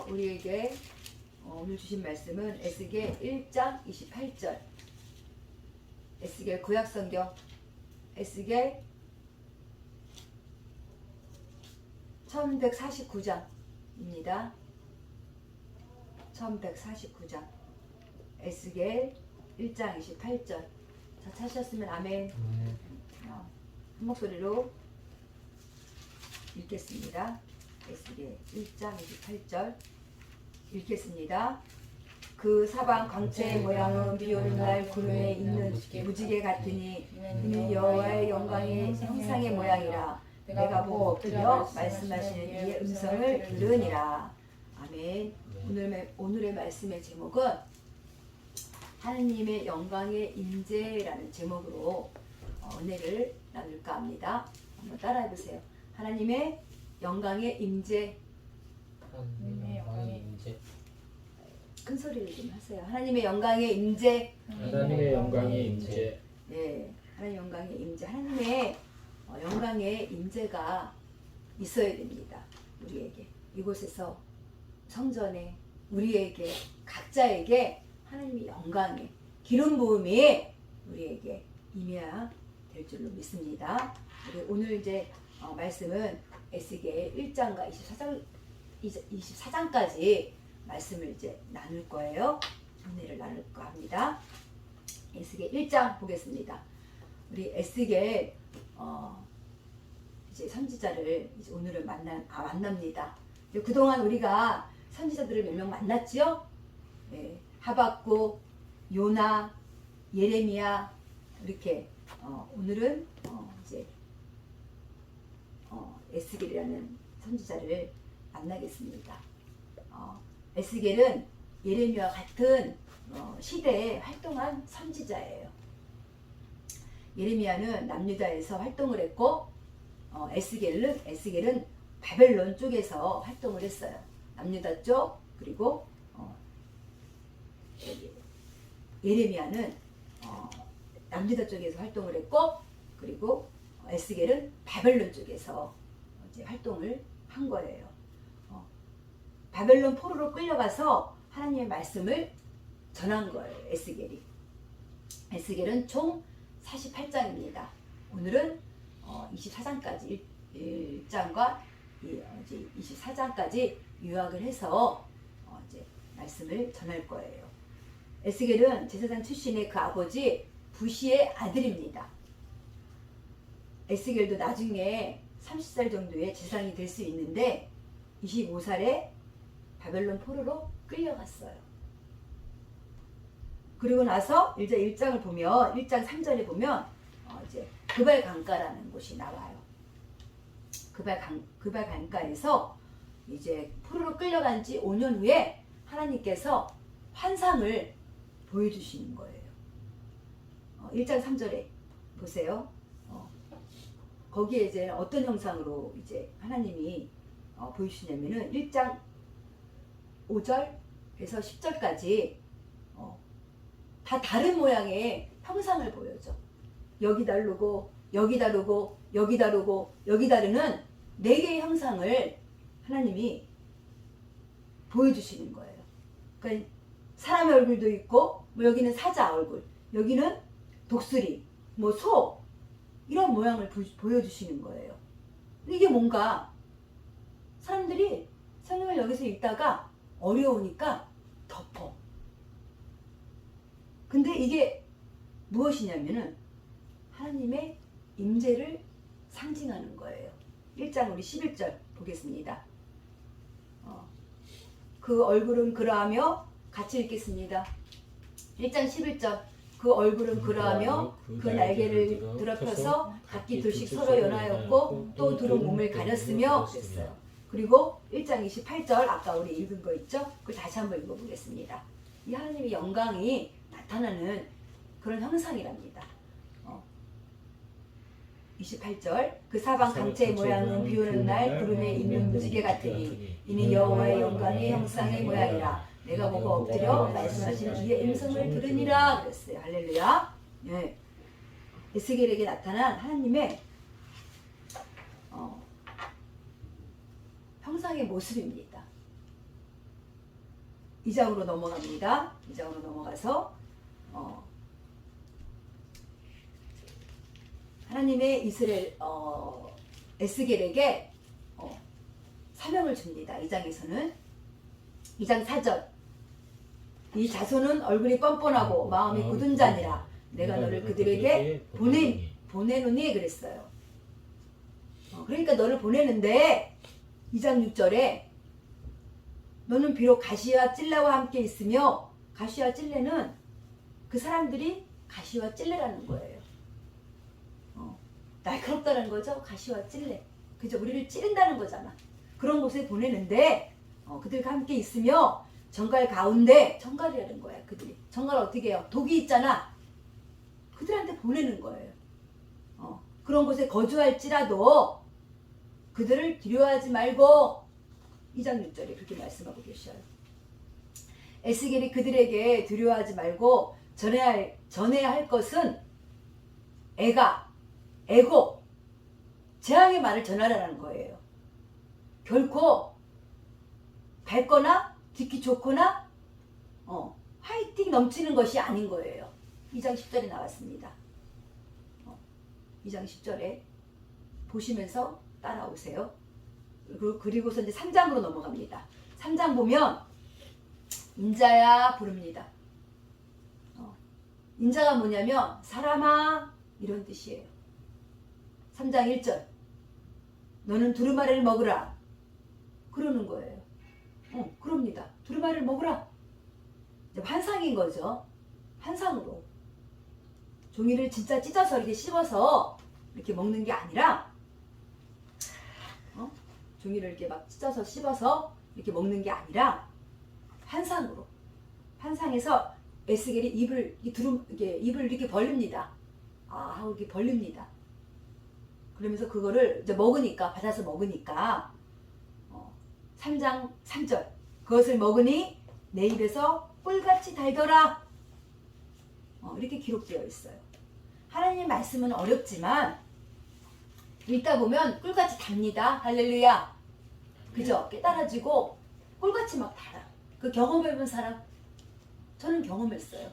우리에게 오늘 주신 말씀은 에스겔 1장 28절. 에스겔 구약성경 에스겔 1149장입니다. 1149장 에스겔 1장 28절. 자, 찾으셨으면 아멘. 한 목소리로 읽겠습니다. 에스겔 1장 28절 읽겠습니다. 그 사방 광채의 모양은 비 오는 날 구름에 있는 무지개 같으니 이는 여호와의 영광의 형상의 모양이라. 내가 보고 엎드려 말씀하시는 이의 음성을 들으니라. 아멘. 오늘의 말씀의 제목은 하느님의 영광의 임재라는 제목으로 은혜를 나눌까 합니다. 한번 따라해보세요. 하나님의 영광의 임재. 하나님의 영광의 임재. 큰 소리를 좀 하세요. 하나님의 영광의 임재. 하나님의 영광의 임재. 네, 하나님의 영광의 임재. 하나님의 영광의 임재가 있어야 됩니다. 우리에게 이곳에서 성전에 우리에게 각자에게 하나님의 영광의 기름 부음이 우리에게 임해야 될 줄로 믿습니다. 오늘 이제 말씀은 에스겔 1장과 24장까지 말씀을 이제 나눌 거예요. 은혜를 나눌까 합니다. 에스겔 1장 보겠습니다. 우리 에스겔 이제 선지자를 이제 오늘은 만납니다. 그동안 우리가 선지자들을 몇 명 만났지요? 네, 하박국, 요나, 예레미야 이렇게 오늘은 이제 에스겔이라는 선지자를 만나겠습니다. 에스겔은 예레미야와 같은 시대에 활동한 선지자예요. 예레미야는 남유다에서 활동을 했고 에스겔은 바벨론 쪽에서 활동을 했어요. 남유다 쪽 그리고 예레미야는 남유다 쪽에서 활동을 했고 그리고 에스겔은 바벨론 쪽에서 이제 활동을 한 거예요. 바벨론 포로로 끌려가서 하나님의 말씀을 전한 거예요. 에스겔은 총 48장입니다. 오늘은 24장까지 1장과 이제 24장까지 요약을 해서 이제 말씀을 전할 거예요. 에스겔은 제사장 출신의 그 아버지 부시의 아들입니다. 에스겔도 나중에 30살 정도의 제사장이 될 수 있는데 25살에 바벨론 포로로 끌려갔어요. 그리고 나서 이제 1장을 보면 1장 3절에 보면 이제 그발 강가라는 곳이 나와요. 그발 강가에서 이제 포로로 끌려간 지 5년 후에 하나님께서 환상을 보여주시는 거예요. 1장 3절에 보세요. 거기에 이제 어떤 형상으로 이제 하나님이 보여주시냐면은 1장 5절에서 10절까지 다 다른 모양의 형상을 보여줘. 여기 다르고 여기 다르고 여기 다르고 여기 다르는 4개의 형상을 하나님이 보여주시는 거예요. 그러니까 사람의 얼굴도 있고 뭐 여기는 사자 얼굴, 여기는 독수리, 뭐 소 이런 모양을 보여주시는 거예요. 이게 뭔가 사람들이 성경을 여기서 읽다가 어려우니까 덮어. 근데 이게 무엇이냐면은 하나님의 임재를 상징하는 거예요. 1장 우리 11절 보겠습니다. 그 얼굴은 그러하며 같이 읽겠습니다. 1장 11절 그 얼굴은 그러하며 그 날개를 더럽혀서 각기 둘씩 서로 연하였고 또 두루 몸을 가렸으며 그랬어요. 그리고 1장 28절 아까 우리 읽은 거 있죠? 그걸 다시 한번 읽어보겠습니다. 이 하나님의 영광이 나타나는 그런 형상이랍니다. 28절 그 사방 강체의 모양은 비오는 날 구름에 있는 무지개 같으니 이는 여호와의 영광의 형상의 모양이라. 내가 보고 엎드려 말씀하시는 이의 음성을 들으니라 그랬어요. 할렐루야. 네. 에스겔에게 나타난 하나님의 형상의 모습입니다. 2장으로 넘어갑니다. 2장으로 넘어가서 하나님의 이스라엘 에스겔에게 사명을 줍니다. 2장에서는 2장 4절 이 자손은 얼굴이 뻔뻔하고 마음이 굳은 자니라 내가 너를 그들에게 보내노니 그랬어요. 그러니까 너를 보내는데 2장 6절에 너는 비록 가시와 찔레와 함께 있으며 가시와 찔레는 그 사람들이 가시와 찔레라는 거예요. 날카롭다는 거죠. 가시와 찔레. 그죠? 우리를 찌른다는 거잖아. 그런 곳에 보내는데 그들과 함께 있으며 정갈 가운데 정갈이라는 거야. 그들이 정갈 어떻게 해요? 독이 있잖아. 그들한테 보내는 거예요. 그런 곳에 거주할지라도 그들을 두려워하지 말고 2장 6절에 그렇게 말씀하고 계셔요. 에스겔이 그들에게 두려워하지 말고 전해야 할 것은 애고 재앙의 말을 전하라는 거예요. 결코 밝거나 듣기 좋거나 화이팅 넘치는 것이 아닌 거예요. 2장 10절에 나왔습니다. 2장 10절에 보시면서 따라오세요. 그리고서 이제 3장으로 넘어갑니다. 3장 보면 인자야 부릅니다. 인자가 뭐냐면 사람아 이런 뜻이에요. 3장 1절 너는 두루마리를 먹으라 그러는 거예요. 그럽니다. 두루마리를 먹으라. 환상인 거죠. 환상으로 종이를 진짜 찢어서 이렇게 씹어서 이렇게 먹는 게 아니라 종이를 이렇게 막 찢어서 씹어서 이렇게 먹는 게 아니라 환상으로 환상에서 에스겔이 입을 이렇게 벌립니다. 하고 이렇게 벌립니다. 그러면서 그거를 이제 받아서 먹으니까 3장 3절 그것을 먹으니 내 입에서 꿀같이 달더라. 이렇게 기록되어 있어요. 하나님의 말씀은 어렵지만 읽다 보면 꿀같이 답니다. 할렐루야. 그죠? 깨달아지고 꿀같이 막 달아. 그 경험해본 사람? 저는 경험했어요.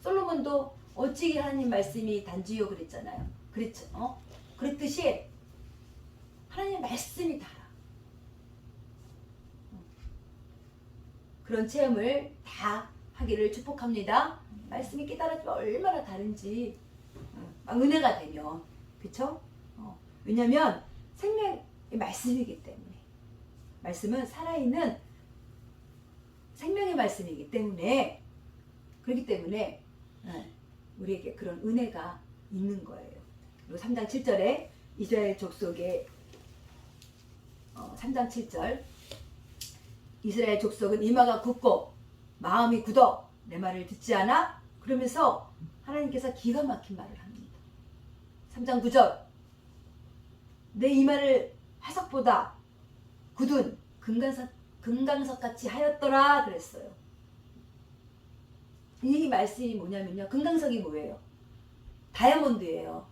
솔로몬도 어찌 하나님 말씀이 단지요 그랬잖아요. 그랬죠? 그랬듯이 하나님 말씀이 달아. 그런 체험을 다 하기를 축복합니다. 말씀이 깨달아지면 얼마나 다른지 막 은혜가 되면 그쵸? 왜냐면 생명의 말씀이기 때문에 말씀은 살아있는 생명의 말씀이기 때문에 그렇기 때문에 우리에게 그런 은혜가 있는 거예요. 그리고 3장 7절에 이스라엘 족속의 3장 7절 이스라엘 족속은 이마가 굳고 마음이 굳어 내 말을 듣지 않아? 그러면서 하나님께서 기가 막힌 말을 합니다. 3장 9절 내 이마를 화석보다 굳은 금강석같이 하였더라 그랬어요. 이 말씀이 뭐냐면요. 금강석이 뭐예요? 다이아몬드예요.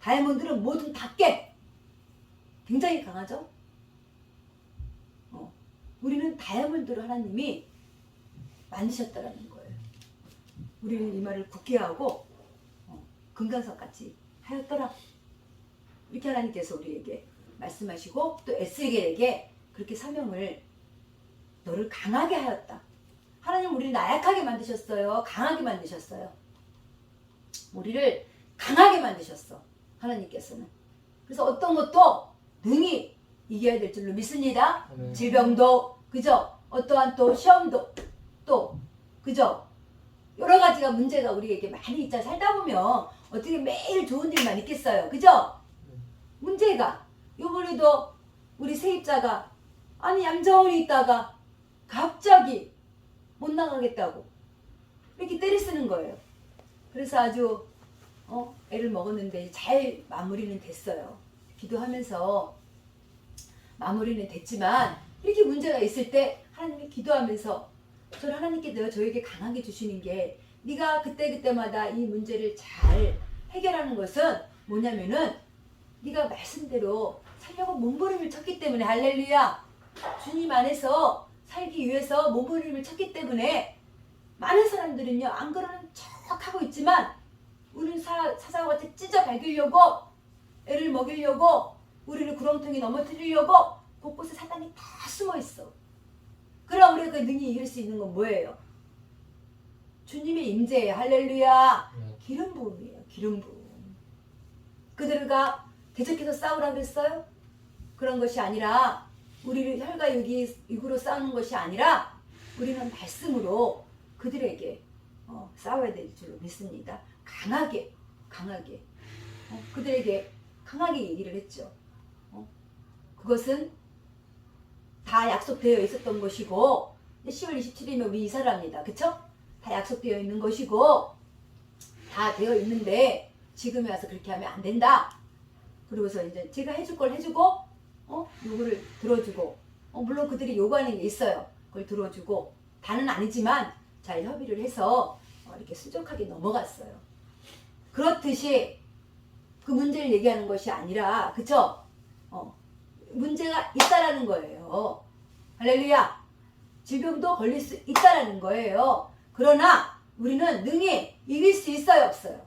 다이아몬드는 뭐든 다 깨. 굉장히 강하죠? 우리는 다이아몬드로 하나님이 만드셨다라는 거예요. 우리는 이마를 굳게 하고 금강석같이 하였더라. 이렇게 하나님께서 우리에게 말씀하시고 또 에스겔에게 그렇게 사명을 너를 강하게 하였다. 하나님 우리를 나약하게 만드셨어요. 강하게 만드셨어요. 우리를 강하게 만드셨어. 하나님께서는. 그래서 어떤 것도 능히 이겨야 될 줄로 믿습니다. 질병도 그죠? 어떠한 또 시험도 또 그죠? 여러 가지가 문제가 우리에게 많이 있잖아. 살다 보면 어떻게 매일 좋은 일만 있겠어요. 그죠? 문제가 요번에도 우리 세입자가 얌전히 있다가 갑자기 못 나가겠다고 이렇게 때리 쓰는 거예요. 그래서 아주 애를 먹었는데 잘 마무리는 됐어요. 기도하면서 마무리는 됐지만 이렇게 문제가 있을 때 하나님이 기도하면서 저를 하나님께 저에게 강하게 주시는 게 네가 그때마다 이 문제를 잘 해결하는 것은 뭐냐면은 네가 말씀대로 살려고 몸부림을 쳤기 때문에 할렐루야 주님 안에서 살기 위해서 몸부림을 쳤기 때문에 많은 사람들은요 안 그러는 척 하고 있지만 우리는 사자와 같이 찢어 밝히려고 애를 먹이려고 우리를 구렁텅이 넘어뜨리려고 곳곳에 사단이 다 숨어 있어. 그럼 우리가 그 능히 이길 수 있는 건 뭐예요? 주님의 임재예요. 할렐루야. 기름 부음이에요. 기름 부음. 그들과 대적해서 싸우라 그랬어요? 그런 것이 아니라 우리를 혈과 육으로 싸우는 것이 아니라 우리는 말씀으로 그들에게 싸워야 될 줄로 믿습니다. 강하게 그들에게 강하게 얘기를 했죠. 그것은 다 약속되어 있었던 것이고 10월 27일이면 우리 이사를 합니다. 그쵸? 다 약속되어 있는 것이고 다 되어 있는데 지금에 와서 그렇게 하면 안 된다. 그러고서 이제 제가 해줄 걸 해주고 요구를 들어주고 물론 그들이 요구하는 게 있어요. 그걸 들어주고 다는 아니지만 잘 협의를 해서 이렇게 수족하게 넘어갔어요. 그렇듯이 그 문제를 얘기하는 것이 아니라 그쵸? 문제가 있다라는 거예요. 할렐루야. 질병도 걸릴 수 있다라는 거예요. 그러나 우리는 능히 이길 수 있어요, 없어요?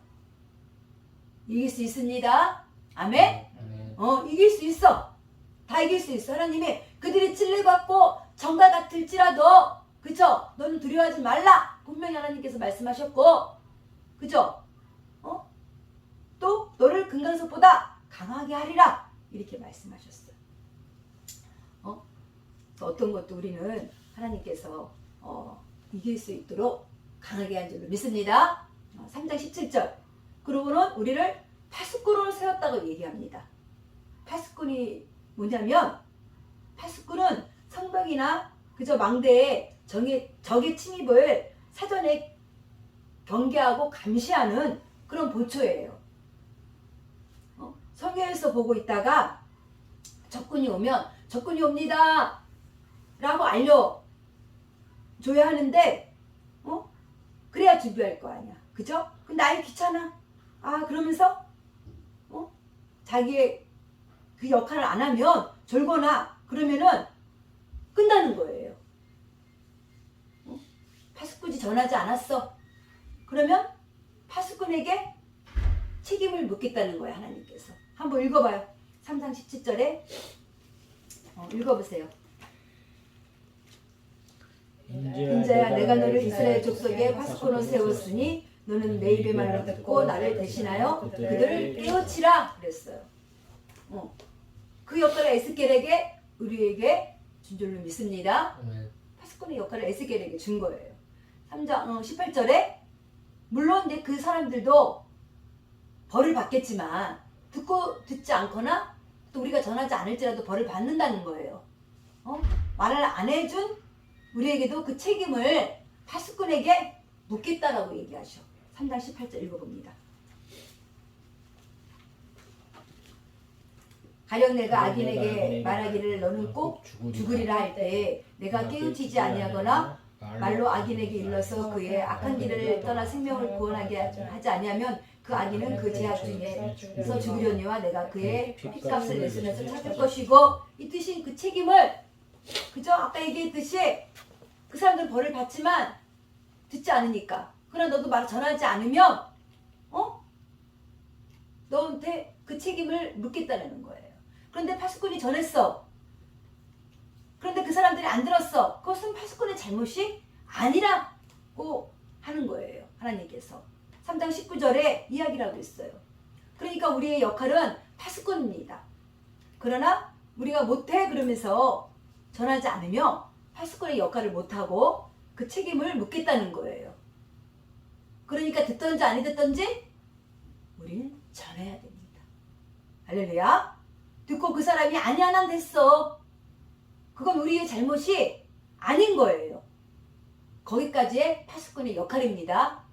이길 수 있습니다. 아멘? 이길 수 있어. 다 이길 수 있어. 하나님이 그들이 찔레받고 정과 같을지라도 그쵸? 너는 두려워하지 말라. 분명히 하나님께서 말씀하셨고 그쵸? 또 너를 금강석보다 강하게 하리라. 이렇게 말씀하셨어요. 어떤 것도 우리는 하나님께서 이길 수 있도록 강하게 한 줄로 믿습니다. 3장 17절. 그러고는 우리를 파수꾼으로 세웠다고 얘기합니다. 파수꾼이 뭐냐면 파수꾼은 성벽이나 그저 망대에 적의 침입을 사전에 경계하고 감시하는 그런 보초예요. 성경에서 보고 있다가 적군이 오면 적군이 옵니다 라고 알려줘야 하는데 그래야 준비할 거 아니야. 그죠? 근데 아예 귀찮아. 그러면서 자기의 그 역할을 안 하면 졸거나 그러면은 끝나는 거예요. 파수꾼이 전하지 않았어. 그러면 파수꾼에게 책임을 묻겠다는 거예요. 하나님께서. 한번 읽어봐요. 3장 17절에 읽어보세요. 인자야 내가 너를 이스라엘 족속의 파수꾼으로 세웠으니 너는 내 입의 말을 듣고 나를 대신하여 그들을 깨우치라 그랬어요. 그 역할을 에스겔에게 우리에게 준 줄로 믿습니다. 파수꾼의 역할을 에스겔에게 준 거예요. 3장 18절에 물론 이제 그 사람들도 벌을 받겠지만 듣지 않거나 또 우리가 전하지 않을지라도 벌을 받는다는 거예요. 말을 안 해준 우리에게도 그 책임을 파수꾼에게 묻겠다라고 얘기하셔. 3장 18절 읽어봅니다. 가령 내가 악인에게 말하기를 너는 꼭 죽으리라 할 때 내가 깨우치지 아니하거나 말로 악인에게 일러서 그의 악한 길을 떠나 생명을 구원하게 하지 아니하면 그 악인은 그 죄악 중에서 죽으려니와 내가 그의 핏값을 내쓰면서 찾을 것이고 이 뜻인 그 책임을 그죠? 아까 얘기했듯이 그 사람들은 벌을 받지만 듣지 않으니까 그러나 너도 말 전하지 않으면 너한테 그 책임을 묻겠다는 거예요. 그런데 파수꾼이 전했어. 그런데 그 사람들이 안 들었어. 그것은 파수꾼의 잘못이 아니라고 하는 거예요. 하나님께서 3장 19절에 이야기를 하고 있어요. 그러니까 우리의 역할은 파수꾼입니다. 그러나 우리가 못해 그러면서 전하지 않으면 파수꾼의 역할을 못하고 그 책임을 묻겠다는 거예요. 그러니까 듣든지 아니 듣든지 우리는 전해야 됩니다. 할렐루야. 듣고 그 사람이 아니야 난 됐어. 그건 우리의 잘못이 아닌 거예요. 거기까지의 파수꾼의 역할입니다.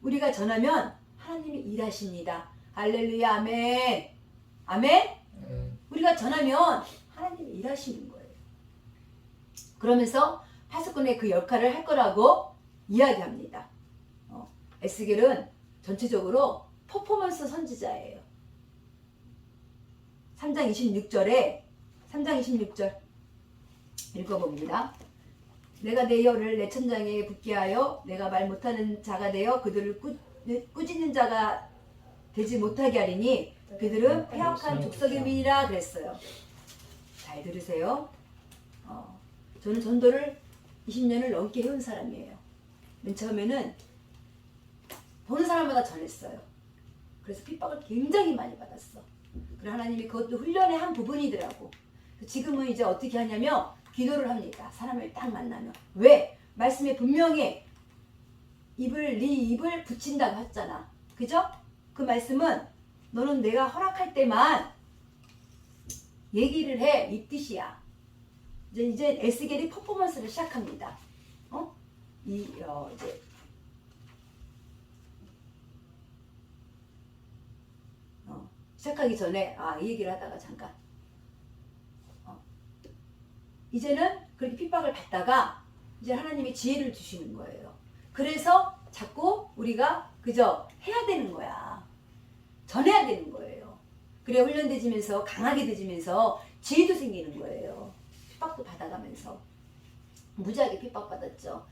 우리가 전하면 하나님이 일하십니다. 할렐루야. 아멘. 아멘. 우리가 전하면 하나님이 일하시는 거예요. 그러면서 파수꾼의 그 역할을 할 거라고 이야기합니다. 에스겔은 전체적으로 퍼포먼스 선지자예요. 3장 26절 읽어봅니다. 내가 내 혀를 내 천장에 붙게 하여 내가 말 못하는 자가 되어 그들을 꾸짖는 자가 되지 못하게 하리니 그들은 폐역한 족속임이니라 그랬어요. 잘 들으세요. 저는 전도를 20년을 넘게 해온 사람이에요. 맨 처음에는 보는 사람마다 전했어요. 그래서 핍박을 굉장히 많이 받았어. 그래 하나님이 그것도 훈련의 한 부분이더라고. 지금은 이제 어떻게 하냐면 기도를 합니다. 사람을 딱 만나면. 왜? 말씀에 분명히 네 입을 붙인다고 했잖아. 그죠? 그 말씀은 너는 내가 허락할 때만 얘기를 해. 이 뜻이야. 이제 에스겔이 퍼포먼스를 시작합니다. 이제 시작하기 전에 이 얘기를 하다가 잠깐 이제는 그렇게 핍박을 받다가 이제 하나님이 지혜를 주시는 거예요. 그래서 자꾸 우리가 그저 해야 되는 거야. 전해야 되는 거예요. 그래 훈련되지면서 강하게 되지면서 지혜도 생기는 거예요. 핍박도 받아가면서 무지하게 핍박받았죠.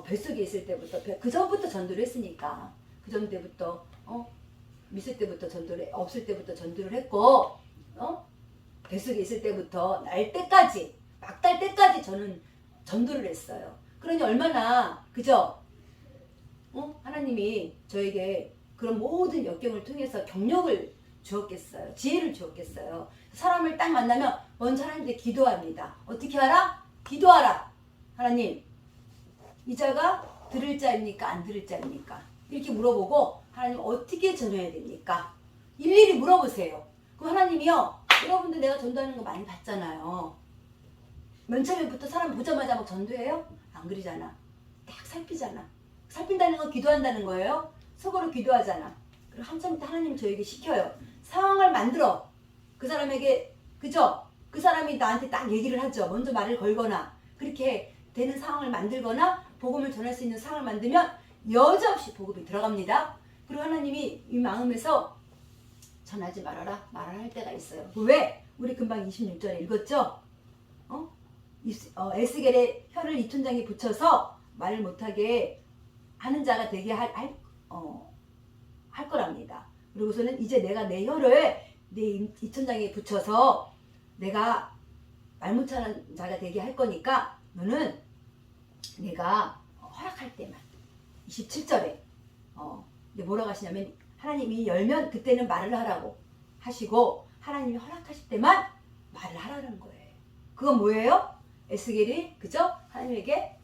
뱃속에 있을 때부터 그 전부터 전도를 했으니까 그 전 때부터 있을 때부터 전도를 없을 때부터 전도를 했고 뱃속에 있을 때부터 날 때까지 막 달 때까지 저는 전도를 했어요. 그러니 얼마나 그죠? 하나님이 저에게 그런 모든 역경을 통해서 경력을 주었겠어요. 지혜를 주었겠어요. 사람을 딱 만나면 먼저 하나님께 기도합니다. 어떻게 하라? 기도하라. 하나님, 이 자가 들을 자입니까? 안 들을 자입니까? 이렇게 물어보고 하나님 어떻게 전해야 됩니까? 일일이 물어보세요. 그럼 하나님이요. 여러분들 내가 전도하는 거 많이 봤잖아요. 맨 처음부터 사람 보자마자 막 전도해요? 안 그러잖아. 딱 살피잖아. 살핀다는 건 기도한다는 거예요. 속으로 기도하잖아. 그리고 한참 있다 하나님 저에게 시켜요. 상황을 만들어. 그 사람에게 그죠? 그 사람이 나한테 딱 얘기를 하죠. 먼저 말을 걸거나 그렇게 되는 상황을 만들거나 복음을 전할 수 있는 상황을 만들면 여지없이 복음이 들어갑니다. 그리고 하나님이 이 마음에서 전하지 말아라. 말을 할 때가 있어요. 왜? 우리 금방 26절에 읽었죠? 에스겔의 혀를 이 천장에 붙여서 말을 못하게 하는 자가 되게 할 거랍니다. 그리고서는 이제 내가 내 혀를 내 이 천장에 붙여서 내가 말 못하는 자가 되게 할 거니까 너는 내가 허락할 때만 27절에 이제 뭐라고 하시냐면 하나님이 열면 그때는 말을 하라고 하시고 하나님이 허락하실 때만 말을 하라는 거예요. 그건 뭐예요? 에스겔이 그죠? 하나님에게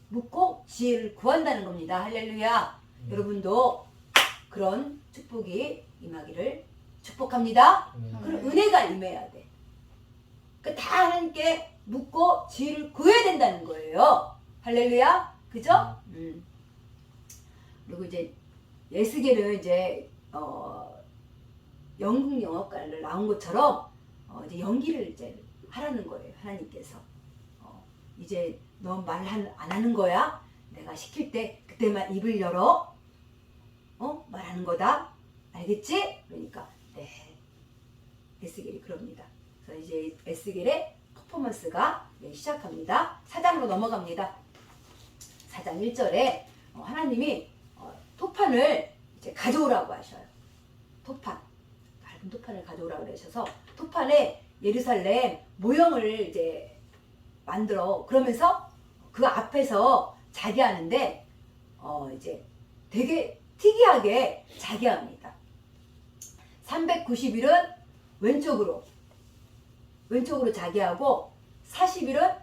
묻고 지혜를 구한다는 겁니다. 할렐루야. 여러분도 그런 축복이 임하기를 축복합니다. 그럼 은혜가 임해야 돼. 다 하나님께 묻고 지혜를 구해야 된다는 거예요. 할렐루야. 그죠? 그리고 이제 에스겔은 이제 연극 영화과를 나온 것처럼 이제 연기를 이제 하라는 거예요. 하나님께서 이제 너 말 안 하는 거야. 내가 시킬 때 그때만 입을 열어. 말하는 거다. 알겠지? 그러니까 네. 에스겔이 그럽니다. 그래서 이제 에스겔의 퍼포먼스가 시작합니다. 4장으로 넘어갑니다. 4장 1절에 하나님이 토판을 이제 가져오라고 하셔요. 토판, 밝은 토판을 가져오라고 하셔서 토판에 예루살렘 모형을 이제 만들어 그러면서 그 앞에서 자기하는데 이제 되게 특이하게 자기합니다. 390일은 왼쪽으로 자기하고 40일은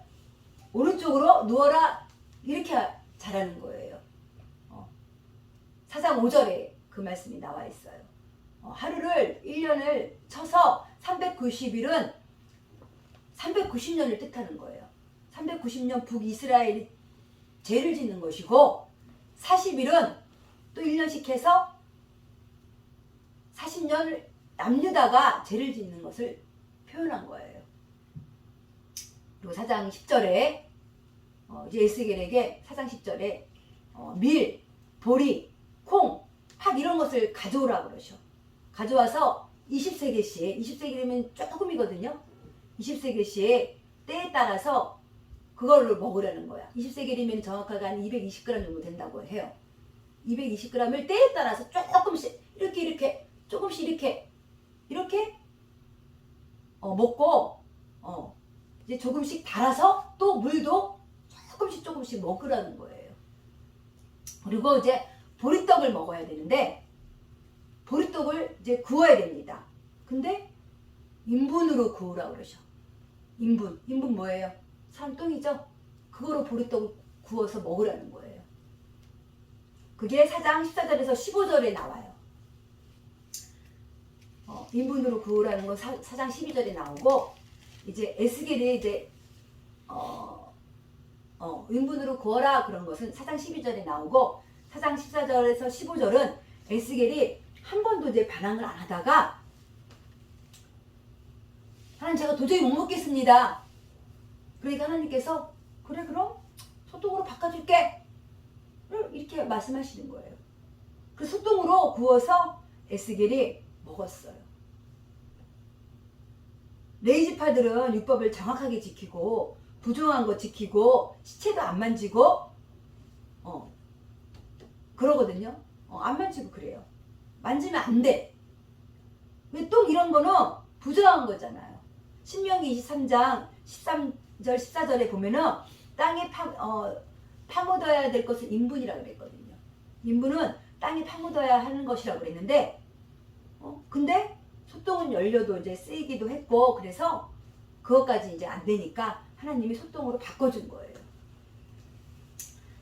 오른쪽으로 누워라 이렇게 잘하는 거예요. 4장 5절에 그 말씀이 나와 있어요. 하루를 1년을 쳐서 390일은 390년을 뜻하는 거예요. 390년 북이스라엘이 죄를 짓는 것이고 40일은 또 1년씩 해서 40년을 남유다가 죄를 짓는 것을 표현한 거예요. 그리고 4장 10절에 이제 에스겔에게 4장 10절에 밀, 보리, 콩, 팥 이런 것을 가져오라고 그러셔. 가져와서 20세겔씩 20세겔이면 조금이거든요. 20세겔씩 때에 따라서 그걸로 먹으라는 거야. 20세겔이면 정확하게 한 220g 정도 된다고 해요. 220g을 때에 따라서 조금씩 이렇게 조금씩 이렇게 먹고 이제 조금씩 달아서 또 물도 조금씩 먹으라는 거예요. 그리고 이제 보리떡을 먹어야 되는데 보리떡을 이제 구워야 됩니다. 근데 인분으로 구우라고 그러셔. 인분 뭐예요? 사람 똥이죠? 그거로 보리떡을 구워서 먹으라는 거예요. 그게 4장 14절에서 15절에 나와요. 인분으로 구우라는 건 4장 12절에 나오고, 이제 에스겔이 이제 인분으로 구워라 그런 것은 4장 12절에 나오고, 4장 14절에서 15절은 에스겔이 한 번도 이제 반항을 안 하다가 하나님 제가 도저히 못 먹겠습니다. 그러니까 하나님께서 그래 그럼 소똥으로 바꿔줄게 이렇게 말씀하시는 거예요. 그 소똥으로 구워서 에스겔이 먹었어요. 레위지파들은 율법을 정확하게 지키고 부정한 거 지키고 시체도 안 만지고 그러거든요. 안 만지고 그래요. 만지면 안 돼. 왜 똥 이런 거는 부정한 거잖아요. 신명기 23장 13절 14절에 보면은 땅에 파묻어야 될 것은 인분이라고 그랬거든요. 인분은 땅에 파묻어야 하는 것이라고 그랬는데 근데 소똥은 열려도 이제 쓰이기도 했고 그래서 그것까지 이제 안 되니까 하나님이 소똥으로 바꿔준 거예요.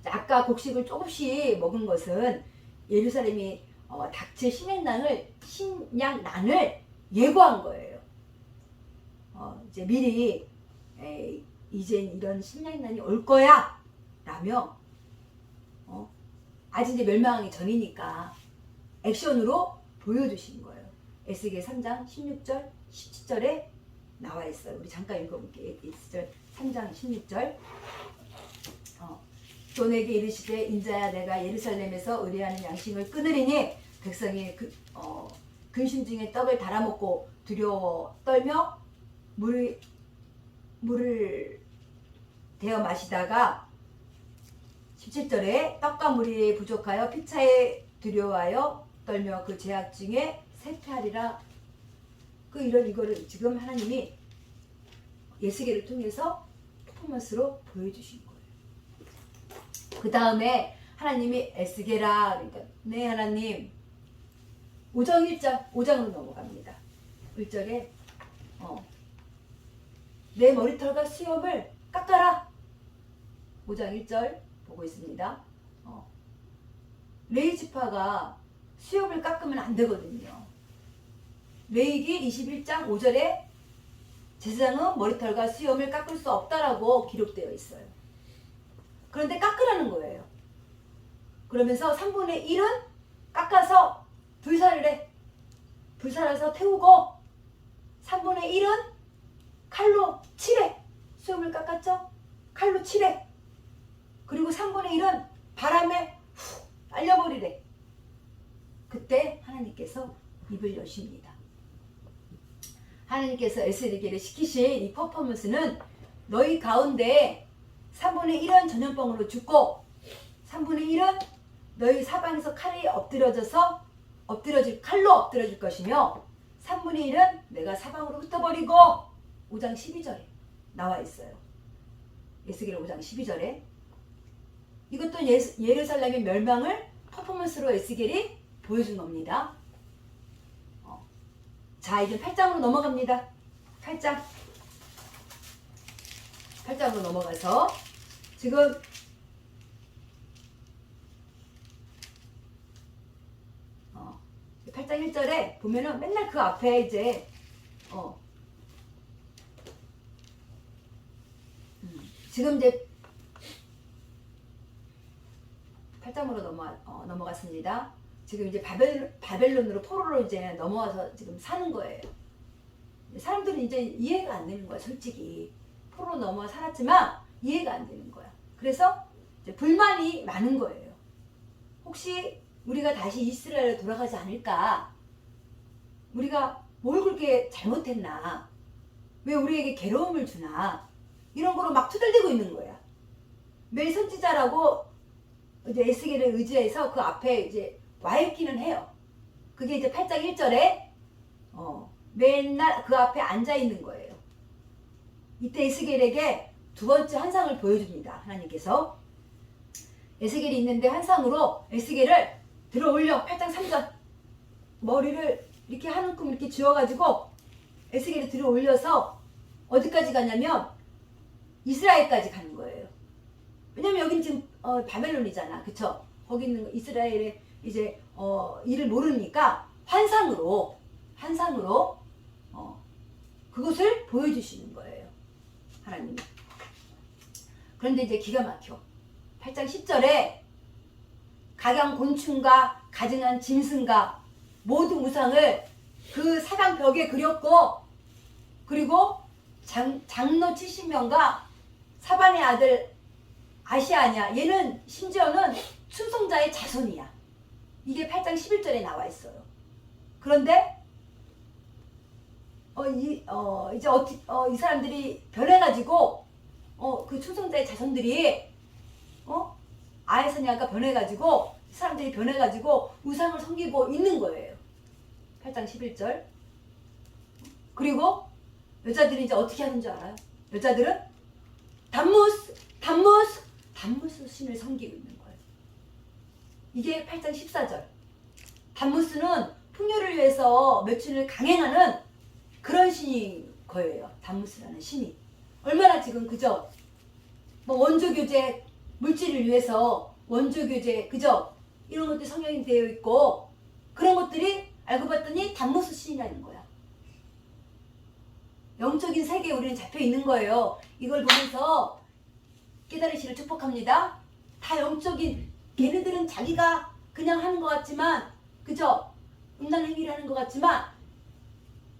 자, 아까 곡식을 조금씩 먹은 것은 예루살렘이 닥칠 신약난을 예고한 거예요. 이제 미리 이제 이런 신약난이 올 거야 라며 아직 이제 멸망하기 전이니까 액션으로 보여주신 거예요. 에스겔 3장 16절 17절에 나와 있어요. 우리 잠깐 읽어볼게요. 에스겔 3장 16절 또 내게 이르시되 인자야 내가 예루살렘에서 의뢰하는 양식을 끊으리니 백성이 근심 중에 떡을 달아먹고 두려워 떨며 물을 데워 마시다가 17절에 떡과 물이 부족하여 피차에 두려워하여 떨며 그 죄악 중에 쇠퇴하리라. 이거를 지금 하나님이 예수계를 통해서 퍼포먼스로 보여주신 거예요. 그 다음에 하나님이 에스겔아 그러니까 네 하나님 5장 1장 5장으로 넘어갑니다. 1절에 내 머리털과 수염을 깎아라. 5장 1절 보고 있습니다. 레위지파가 수염을 깎으면 안 되거든요. 레위기 21장 5절에 제사장은 머리털과 수염을 깎을 수 없다라고 기록되어 있어요. 그런데 깎으라는 거예요. 그러면서 3분의 1은 깎아서 불살을 해. 불살아서 태우고 3분의 1은 칼로 칠해. 수염을 깎았죠? 칼로 칠해. 그리고 3분의 1은 바람에 후 날려버리래. 그때 하나님께서 입을 여십니다. 하나님께서 에스겔을 시키신 이 퍼포먼스는 너희 가운데 3분의 1은 전염병으로 죽고 3분의 1은 너희 사방에서 칼이 칼로 엎드러질 것이며 3분의 1은 내가 사방으로 흩어버리고 5장 12절에 나와 있어요. 에스겔 5장 12절에 이것도 예루살렘의 멸망을 퍼포먼스로 에스겔이 보여준 겁니다. 자 이제 8장으로 넘어갑니다. 8장으로 넘어가서 지금 8장 1절에 보면은 맨날 그 앞에 이제 지금 이제 8장으로 넘어갔습니다. 지금 이제 바벨론으로 포로로 이제 넘어와서 지금 사는 거예요. 사람들은 이제 이해가 안 되는 거야, 솔직히. 포로로 넘어와 살았지만 이해가 안 되는 거야. 그래서 이제 불만이 많은 거예요. 혹시 우리가 다시 이스라엘로 돌아가지 않을까? 우리가 뭘 그렇게 잘못했나? 왜 우리에게 괴로움을 주나? 이런 거로 막 투덜대고 있는 거야. 매일 선지자라고 이제 에스겔을 의지해서 그 앞에 이제 와 있기는 해요. 그게 이제 8장 1절에 맨날 그 앞에 앉아 있는 거예요. 이때 에스겔에게 두 번째 환상을 보여줍니다. 하나님께서 에스겔이 있는데 환상으로 에스겔을 들어 올려 8장 3절 머리를 이렇게 한 움큼 이렇게 쥐어가지고 에스겔을 들어 올려서 어디까지 가냐면 이스라엘까지 가는 거예요. 왜냐면 여기는 지금 바벨론이잖아, 그쵸? 거기 있는 이스라엘의 이제 일을 모르니까 환상으로 그것을 보여주시는 거예요, 하나님이. 그런데 이제 기가 막혀. 8장 10절에 각양 곤충과 가증한 짐승과 모든 우상을 그 사방 벽에 그렸고, 그리고 장로 70명과 사반의 아들 아시아냐, 얘는 심지어는 충성자의 자손이야. 이게 8장 11절에 나와 있어요. 그런데 이제 이 사람들이 변해가지고 그 충성자의 자손들이 아야사냐가 변해가지고 사람들이 변해가지고 우상을 섬기고 있는 거예요. 8장 11절. 그리고 여자들이 이제 어떻게 하는 줄 알아요? 여자들은 담무스 신을 섬기고 있는 거예요. 이게 8장 14절. 담무스는 풍요를 위해서 매춘을 강행하는 그런 신인 거예요. 담무스라는 신이. 얼마나 지금 그죠? 뭐 원조 교제 물질을 위해서 원조 교제 그죠? 이런 것들이 성형이 되어 있고 그런 것들이 알고 봤더니 담무스 신이라는 거야. 영적인 세계에 우리는 잡혀 있는 거예요. 이걸 보면서 깨달으시를 축복합니다. 다 영적인, 걔네들은 자기가 그냥 하는 것 같지만, 그죠? 음란 행위를 하는 것 같지만,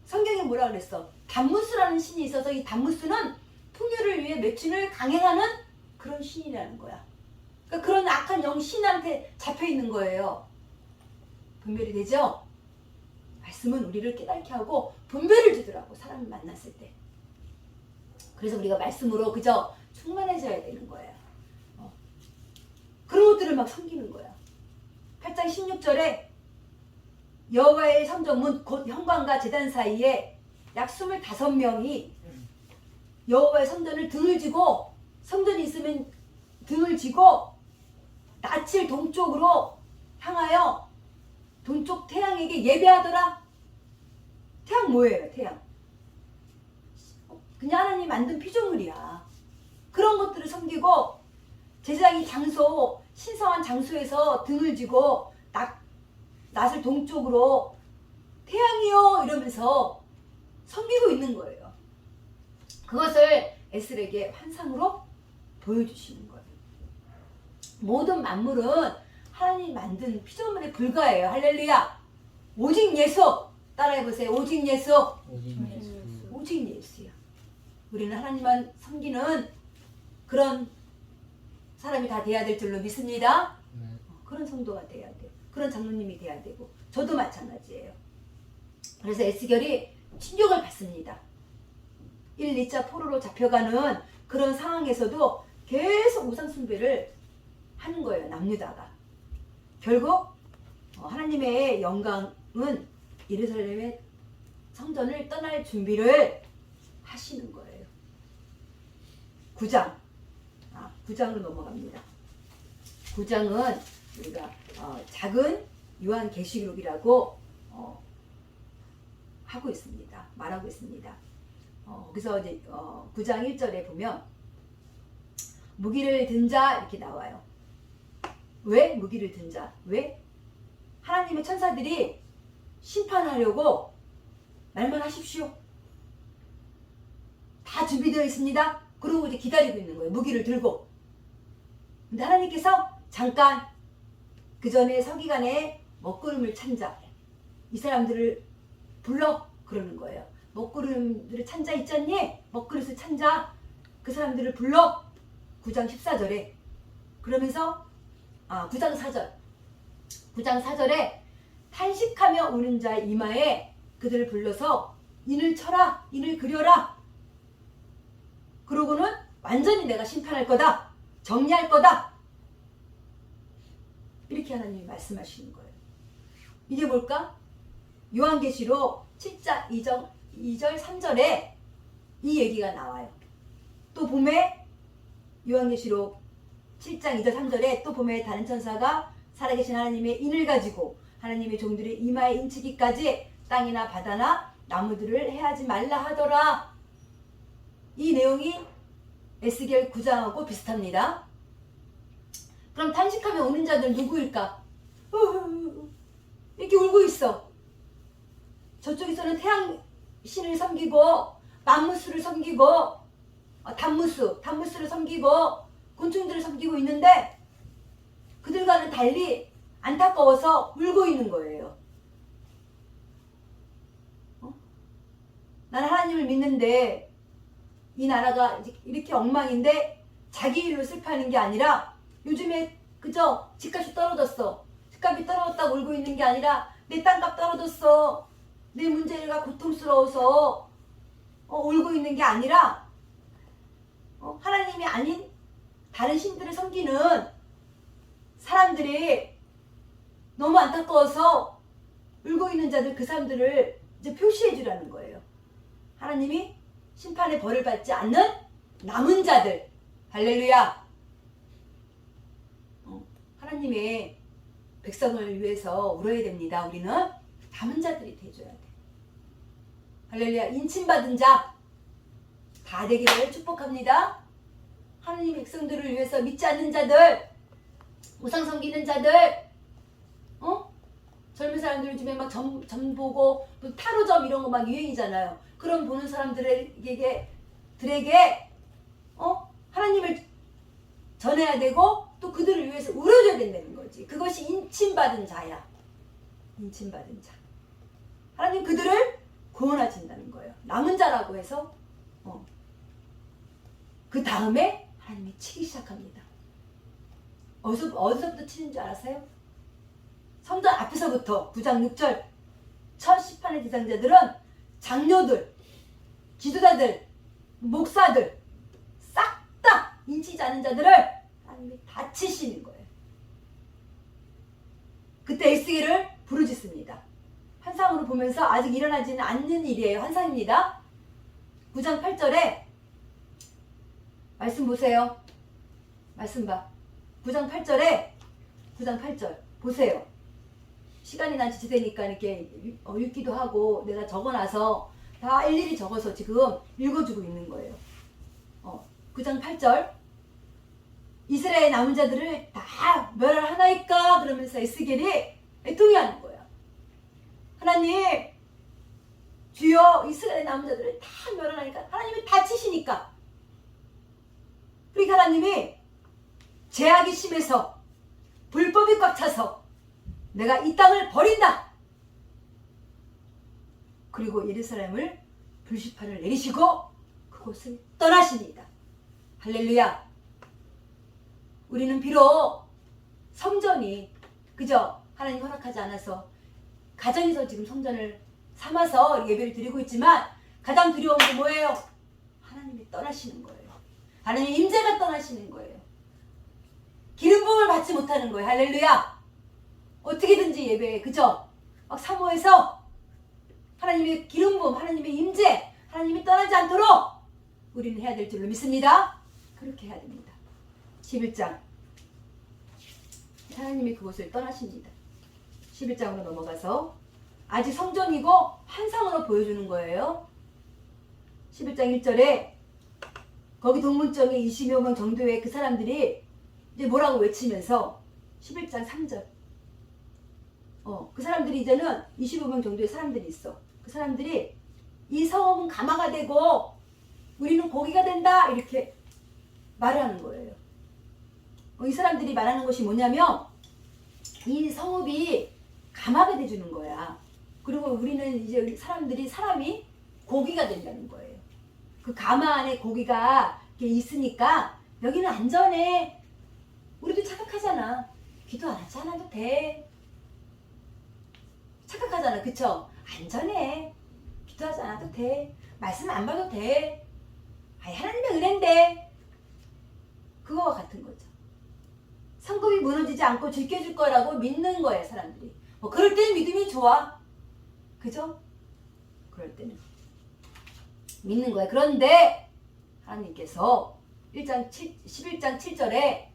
성경에 뭐라 그랬어? 담무스라는 신이 있어서 이 담무스는 풍요를 위해 매춘을 강행하는 그런 신이라는 거야. 그러니까 그런 악한 영신한테 잡혀 있는 거예요. 분별이 되죠? 말씀은 우리를 깨닫게 하고 분별을 주더라고, 사람을 만났을 때. 그래서 우리가 말씀으로 그저 충만해져야 되는 거예요. 그런 것들을 막 섬기는 거야. 8장 16절에 여호와의 성전문 곧 현관과 제단 사이에 약 25명이 여호와의 성전을 등을 지고, 성전이 있으면 등을 지고 낯을 동쪽으로 향하여 동쪽 태양에게 예배하더라. 태양 뭐예요? 태양 그냥 하나님 만든 피조물이야. 그런 것들을 섬기고 제사장이 장소, 신성한 장소에서 등을 지고 낯을 동쪽으로 태양이요 이러면서 섬기고 있는 거예요. 그것을 에스겔에게 환상으로 보여주시는 거예요. 모든 만물은 하나님이 만든 피조물에 불과해요. 할렐루야. 오직 예수. 따라해보세요. 오직 예수. 오직 예수야. 우리는 하나님만 섬기는 그런 사람이 다 돼야 될 줄로 믿습니다. 그런 성도가 돼야 돼. 그런 장로님이 돼야 되고, 저도 마찬가지예요. 그래서 에스겔이 충격을 받습니다. 1, 2차 포로로 잡혀가는 그런 상황에서도 계속 우상숭배를 하는 거예요. 남유다가. 결국 하나님의 영광은 예루살렘의 성전을 떠날 준비를 하시는 거예요. 9장으로 넘어갑니다. 9장은 우리가 작은 요한계시록이라고 하고 있습니다. 말하고 있습니다. 그래서 이제 9장 1절에 보면 무기를 든 자 이렇게 나와요. 왜 무기를 든 자? 왜? 하나님의 천사들이 심판하려고 말만 하십시오. 다 준비되어 있습니다. 그러고 이제 기다리고 있는 거예요. 무기를 들고. 근데 하나님께서 잠깐 그 전에 서기관에 먹구름을 찬 자, 이 사람들을 불러 그러는 거예요. 먹구름들을 찬 자 있잖니? 먹그릇을 찬 자, 그 사람들을 불러. 9장 14절에 그러면서 9장 4절 9장 4절에 탄식하며 우는 자의 이마에 그들을 불러서 인을 쳐라, 인을 그려라. 그러고는 완전히 내가 심판할 거다. 정리할 거다. 이렇게 하나님이 말씀하시는 거예요. 이게 뭘까? 요한계시록 7장 2절 3절에 이 얘기가 나와요. 또 봄에 요한계시록 7장 2절 3절에 또 봄에 다른 천사가 살아계신 하나님의 인을 가지고 하나님의 종들의 이마에 인치기까지 땅이나 바다나 나무들을 해하지 말라 하더라. 이 내용이 에스겔 9장하고 비슷합니다. 그럼 탄식하며 우는 자들 누구일까? 이렇게 울고 있어. 저쪽에서는 태양 신을 섬기고 맘무스를 섬기고 단무스를 섬기고 곤충들을 섬기고 있는데 그들과는 달리 안타까워서 울고 있는 거예요. 나는 하나님을 믿는데 이 나라가 이렇게 엉망인데 자기 일로 슬퍼하는 게 아니라 요즘에 그저 집값이 떨어졌어. 집값이 떨어졌다고 울고 있는 게 아니라 내 땅값 떨어졌어. 내 문제가 고통스러워서 울고 있는 게 아니라 하나님이 아닌 다른 신들을 섬기는 사람들이 너무 안타까워서 울고 있는 자들 그 사람들을 이제 표시해 주라는 거예요. 하나님이 심판의 벌을 받지 않는 남은 자들. 할렐루야. 하나님의 백성을 위해서 울어야 됩니다. 우리는 남은 자들이 돼줘야 돼. 할렐루야. 인침받은 자 다 되기를 축복합니다. 하나님 백성들을 위해서 믿지 않는 자들, 우상 섬기는 자들, 젊은 사람들 요즘에 막 점 보고 또 타로점 이런 거 막 유행이잖아요. 그런 보는 사람들에게 하나님을 전해야 되고 또 그들을 위해서 울어줘야 된다는 거지. 그것이 인침받은 자야. 인침받은 자. 하나님 그들을 구원하신다는 거예요. 남은 자라고 해서 그 다음에 하나님이 치기 시작합니다. 어디서부터 치는 줄 알았어요? 성전 앞에서부터 9장 6절 첫 심판의 대상자들은 장로들, 지도자들, 목사들 싹 다 인치지 않은 자들을 하나님이 다 치시는 거예요. 그때 에스겔을 부르짖습니다. 환상으로 보면서 아직 일어나지는 않는 일이에요. 환상입니다. 9장 8절에 말씀 보세요. 말씀 봐. 9장 8절 보세요. 시간이 난 지체되니까 이렇게 읽기도 하고 내가 적어놔서 다 일일이 적어서 지금 읽어주고 있는 거예요. 9장 8절 이스라엘 남은 자들을 다 멸하나이까 그러면서 에스겔이 애통해하는 거야. 하나님 주여 이스라엘 남은 자들을 다 멸하나이까 하나님이 다 치시니까 그러니까 하나님이 죄악이 심해서 불법이 꽉 차서 내가 이 땅을 버린다. 그리고 예루살렘을 불시판을 내리시고 그곳을 떠나십니다. 할렐루야. 우리는 비록 성전이 그저 하나님 허락하지 않아서 가정에서 지금 성전을 삼아서 예배를 드리고 있지만 가장 두려운 게 뭐예요? 하나님이 떠나시는 거예요. 하나님의 임재가 떠나시는 거예요. 기름 부음을 받지 못하는 거예요. 할렐루야. 어떻게든지 예배에 그저 막 사모해서 하나님의 기름 부음, 하나님의 임재, 하나님이 떠나지 않도록 우리는 해야 될 줄로 믿습니다. 그렇게 해야 됩니다. 11장 하나님이 그곳을 떠나십니다. 11장으로 넘어가서 아직 성전이고 환상으로 보여주는 거예요. 11장 1절에 거기 동문정에 20여 명 정도의 그 사람들이 이제 뭐라고 외치면서 11장 3절 그 사람들이 이제는 25명 정도의 사람들이 있어. 그 사람들이 이 성읍은 가마가 되고 우리는 고기가 된다 이렇게 말하는 거예요. 이 사람들이 말하는 것이 뭐냐면 이 성읍이 가마가 돼주는 거야. 그리고 우리는 이제 사람이 고기가 된다는 거예요. 그 가마 안에 고기가 이렇게 있으니까 여기는 안전해. 우리도 착각하잖아. 기도 안 하지 않아도 돼. 착각하잖아. 그쵸? 안전해. 기도하지 않아도 돼. 말씀 안 봐도 돼. 아니 하나님의 은혜인데 그거 거와 같은 거죠. 성급이 무너지지 않고 지켜줄 거라고 믿는 거예요, 사람들이. 뭐 그럴 때는 믿음이 좋아. 그죠? 그럴 때는 믿는 거예요. 그런데 하나님께서 11장 7절에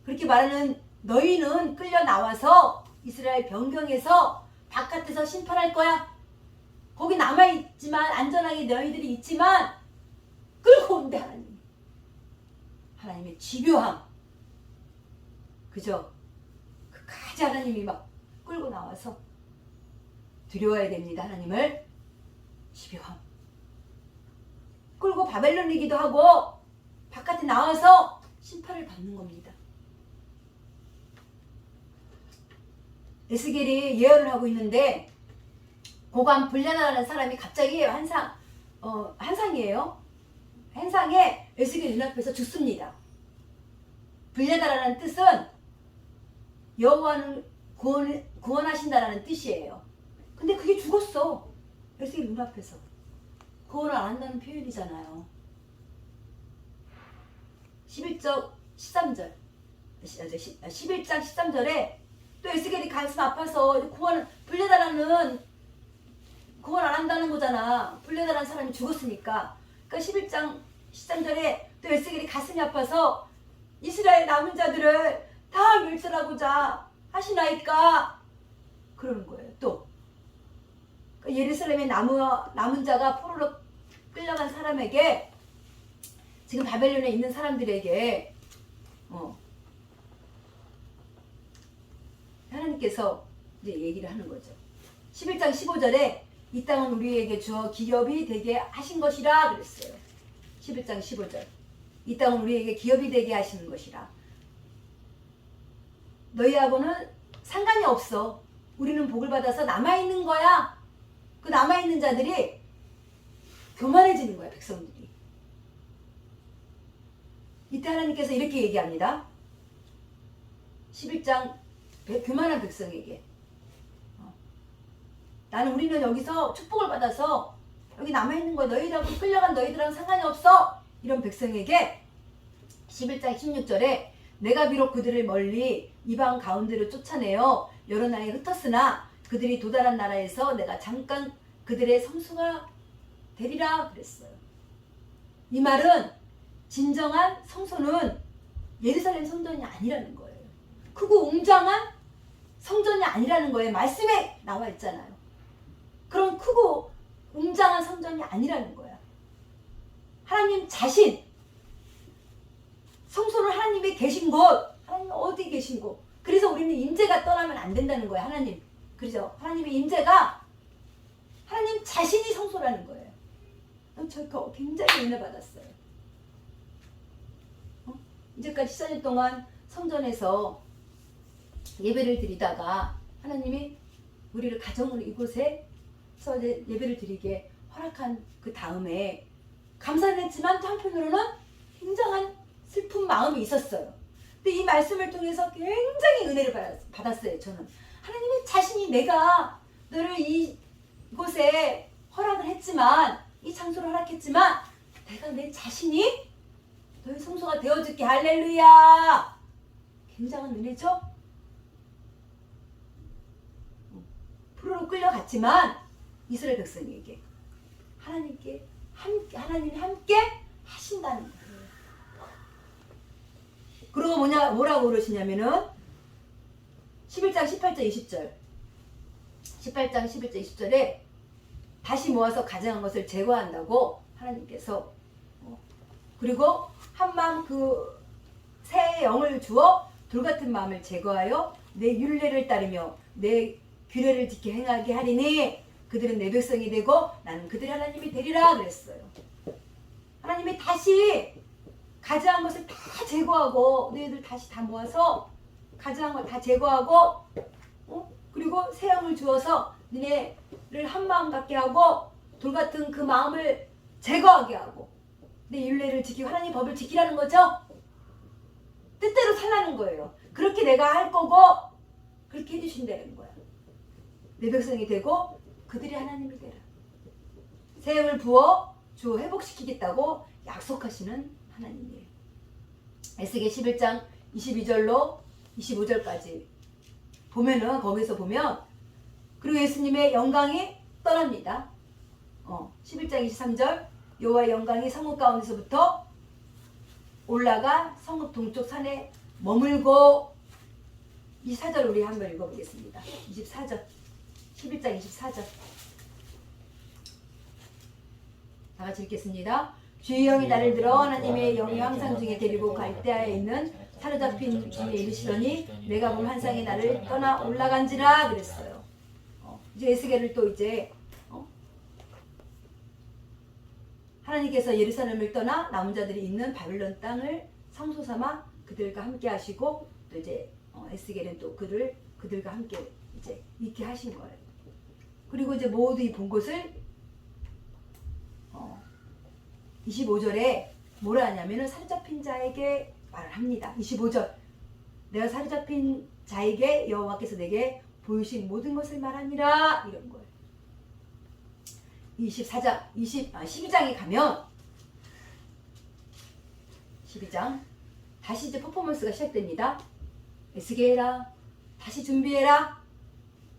그렇게 말하는 너희는 끌려 나와서 이스라엘 변경에서 바깥에서 심판할 거야. 거기 남아있지만 안전하게 너희들이 있지만 끌고 온대 하나님. 하나님의 집요함. 그죠? 그까지 하나님이 막 끌고 나와서 두려워야 됩니다. 하나님을 집요함. 끌고 바벨론이기도 하고 바깥에 나와서 심판을 받는 겁니다. 에스겔이 예언을 하고 있는데 고관 불려나가는 사람이 갑자기 한상이에요. 한상에 에스겔 눈앞에서 죽습니다. 불려다라는 뜻은 여호와는 구원하신다라는 뜻이에요. 근데 그게 죽었어. 에스겔 눈앞에서. 구원을 안 한다는 표현이잖아요. 11장 13절에 또 에스겔이 가슴 아파서 불려다라는 구원 안 한다는 거잖아. 불려다라는 사람이 죽었으니까. 그러니까 11장 13절에 또 에스겔이 가슴이 아파서 이스라엘 남은 자들을 다 멸절하고자 하시나이까 그러는 거예요. 또 예루살렘의 남은 자가 포로로 끌려간 사람에게 지금 바벨론에 있는 사람들에게 하나님께서 이제 얘기를 하는 거죠. 11장 15절에 이 땅은 우리에게 주어 기업이 되게 하신 것이라 그랬어요. 11장 15절. 이 땅은 우리에게 기업이 되게 하시는 것이라. 너희하고는 상관이 없어. 우리는 복을 받아서 남아있는 거야. 그 남아있는 자들이 교만해지는 거야, 백성들이. 이때 하나님께서 이렇게 얘기합니다. 11장 교만한 백성에게 우리는 여기서 축복을 받아서 여기 남아있는 거야. 너희라고 끌려간 너희들랑 상관이 없어. 이런 백성에게 11장 16절에 내가 비록 그들을 멀리 이방 가운데로 쫓아내어 여러 나라에 흩었으나 그들이 도달한 나라에서 내가 잠깐 그들의 성수가 되리라 그랬어요. 이 말은 진정한 성소는 예루살렘 성전이 아니라는 거예요. 크고 웅장한 성전이 아니라는 거예요. 말씀에 나와 있잖아요. 그런 크고 웅장한 성전이 아니라는 거야. 하나님 자신, 성소는 하나님이 계신 곳, 하나님 어디 계신 곳. 그래서 우리는 임재가 떠나면 안 된다는 거예요. 하나님. 그렇죠? 하나님의 임재가 하나님 자신이 성소라는 거예요. 저 굉장히 은혜 받았어요. 이제까지 14년 동안 성전에서 예배를 드리다가 하나님이 우리를 가정으로 이곳에서 예배를 드리게 허락한 그 다음에 감사는 했지만 또 한편으로는 굉장한 슬픈 마음이 있었어요. 근데 이 말씀을 통해서 굉장히 은혜를 받았어요. 저는 하나님이 자신이 내가 너를 이곳에 허락을 했지만 이 장소를 허락했지만 내가 내 자신이 너의 성소가 되어줄게. 할렐루야. 굉장한 은혜죠. 포로로 끌려갔지만 이스라엘 백성에게 하나님이 함께 하신다는 거예요. 그리고 뭐라고 그러시냐면은 11장 18절 20절 18장 11절 20절에 다시 모아서 가증한 것을 제거한다고 하나님께서 그리고 한마음 그 새 영을 주어 돌같은 마음을 제거하여 내 율례를 따르며 내 규례를 지켜 행하게 하리니 그들은 내 백성이 되고 나는 그들의 하나님이 되리라 그랬어요. 하나님이 다시 가증한 것을 다 제거하고 너희들 다시 다 모아서 가증한 걸 다 제거하고 그리고 새 영을 주어서 니네를 한 마음 갖게 하고 돌같은 그 마음을 제거하게 하고 내 율례를 지키고 하나님 법을 지키라는 거죠. 뜻대로 살라는 거예요. 그렇게 내가 할 거고 그렇게 해주신다는 거야. 내 백성이 되고 그들이 하나님이 되라. 새 영을 부어 주어 회복시키겠다고 약속하시는 하나님이에요. 에스겔 11장 22절로 25절까지 보면은 거기서 보면 그리고 예수님의 영광이 떠납니다. 11장 23절 여호와의 영광이 성읍 가운데서부터 올라가 성읍 동쪽 산에 머물고 24절 우리 한번 읽어보겠습니다. 24절 11장 24절 다 같이 읽겠습니다. 주의 영이 나를 들어 하나님의 영이 항상 중에 데리고 갈대아에 있는 사로잡힌 중에 이르시더니 내가 본 환상이 나를 떠나 올라간지라 그랬어요. 이제 에스겔을 또 이제 하나님께서 예루살렘을 떠나 남은 자들이 있는 바빌론 땅을 성소 삼아 그들과 함께 하시고 또 이제 에스겔은 또 그들과 함께 이제 있게 하신 거예요. 그리고 이제 모두 이 본 곳을 25절에 뭐라 하냐면은 사로잡힌 자에게 말을 합니다. 25절 내가 사로잡힌 자에게 여호와께서 내게 보이신 모든 것을 말하니라 이런 거예요. 12장에 가면 12장 다시 이제 퍼포먼스가 시작됩니다. 에스겔아 다시 준비해라.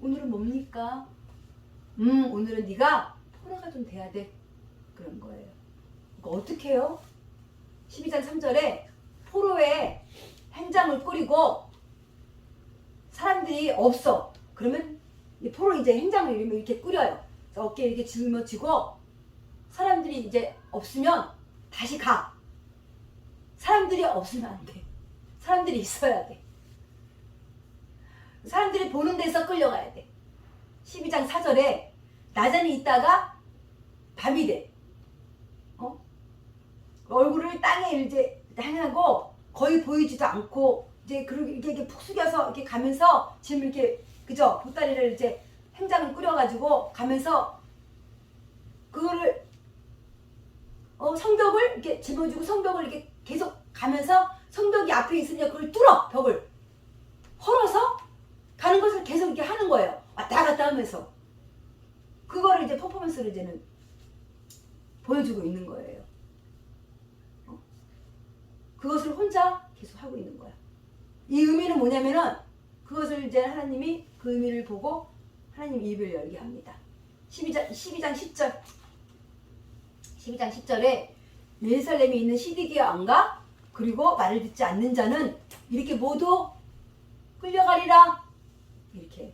오늘은 뭡니까? 오늘은 네가 포로가 좀 돼야 돼. 그런 거예요. 어떻게 해요? 12장 3절에 포로의 행장을 꾸리고 사람들이 없어. 그러면 이 포로 이제 행장을 이렇게 꾸려요. 어깨에 이렇게 짊어지고 사람들이 이제 없으면 다시 가. 사람들이 없으면 안 돼. 사람들이 있어야 돼. 사람들이 보는 데서 끌려가야 돼. 12장 4절에 나잔히 있다가 밤이 돼. 얼굴을 땅에 이제 향하고 거의 보이지도 않고 이제 그렇게 이렇게 푹 숙여서 이렇게 가면서 지금 이렇게 그죠? 보따리를 이제 행장을 꾸려가지고 가면서 그거를 성벽을 이렇게 짊어지고 성벽을 이렇게 계속 가면서 성벽이 앞에 있으니까 그걸 뚫어 벽을 헐어서 가는 것을 계속 이렇게 하는 거예요. 왔다 갔다 하면서 그거를 이제 퍼포먼스로 이제는 보여주고 있는 거예요. 그것을 혼자 계속 하고 있는 거야. 이 의미는 뭐냐면은 그것을 이제 하나님이 그 의미를 보고 하나님 입을 열게 합니다. 12장 10절 12장 10절에 예루살렘에 있는 시드기야 왕과 그리고 말을 듣지 않는 자는 이렇게 모두 끌려가리라. 이렇게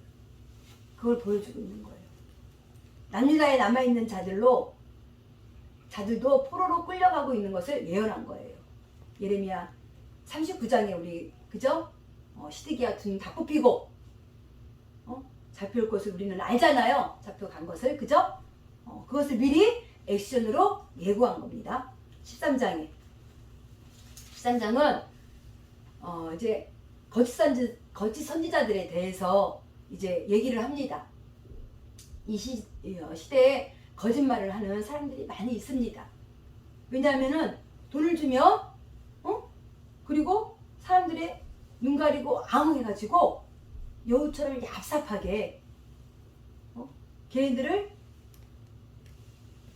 그걸 보여주고 있는 거예요. 남유다에 남아있는 자들도 포로로 끌려가고 있는 것을 예언한 거예요. 예레미야 39장에 우리 그죠? 시드기야 등 다 뽑히고 잡혀올 것을 우리는 알잖아요. 잡혀간 것을 그죠? 그것을 미리 액션으로 예고한 겁니다. 13장은 이제 거짓 선지자들에 대해서 이제 얘기를 합니다. 이 시대에 거짓말을 하는 사람들이 많이 있습니다. 왜냐하면은 돈을 주면 그리고 사람들이 눈 가리고 앙해가지고 여우처럼 얍삽하게 걔네들을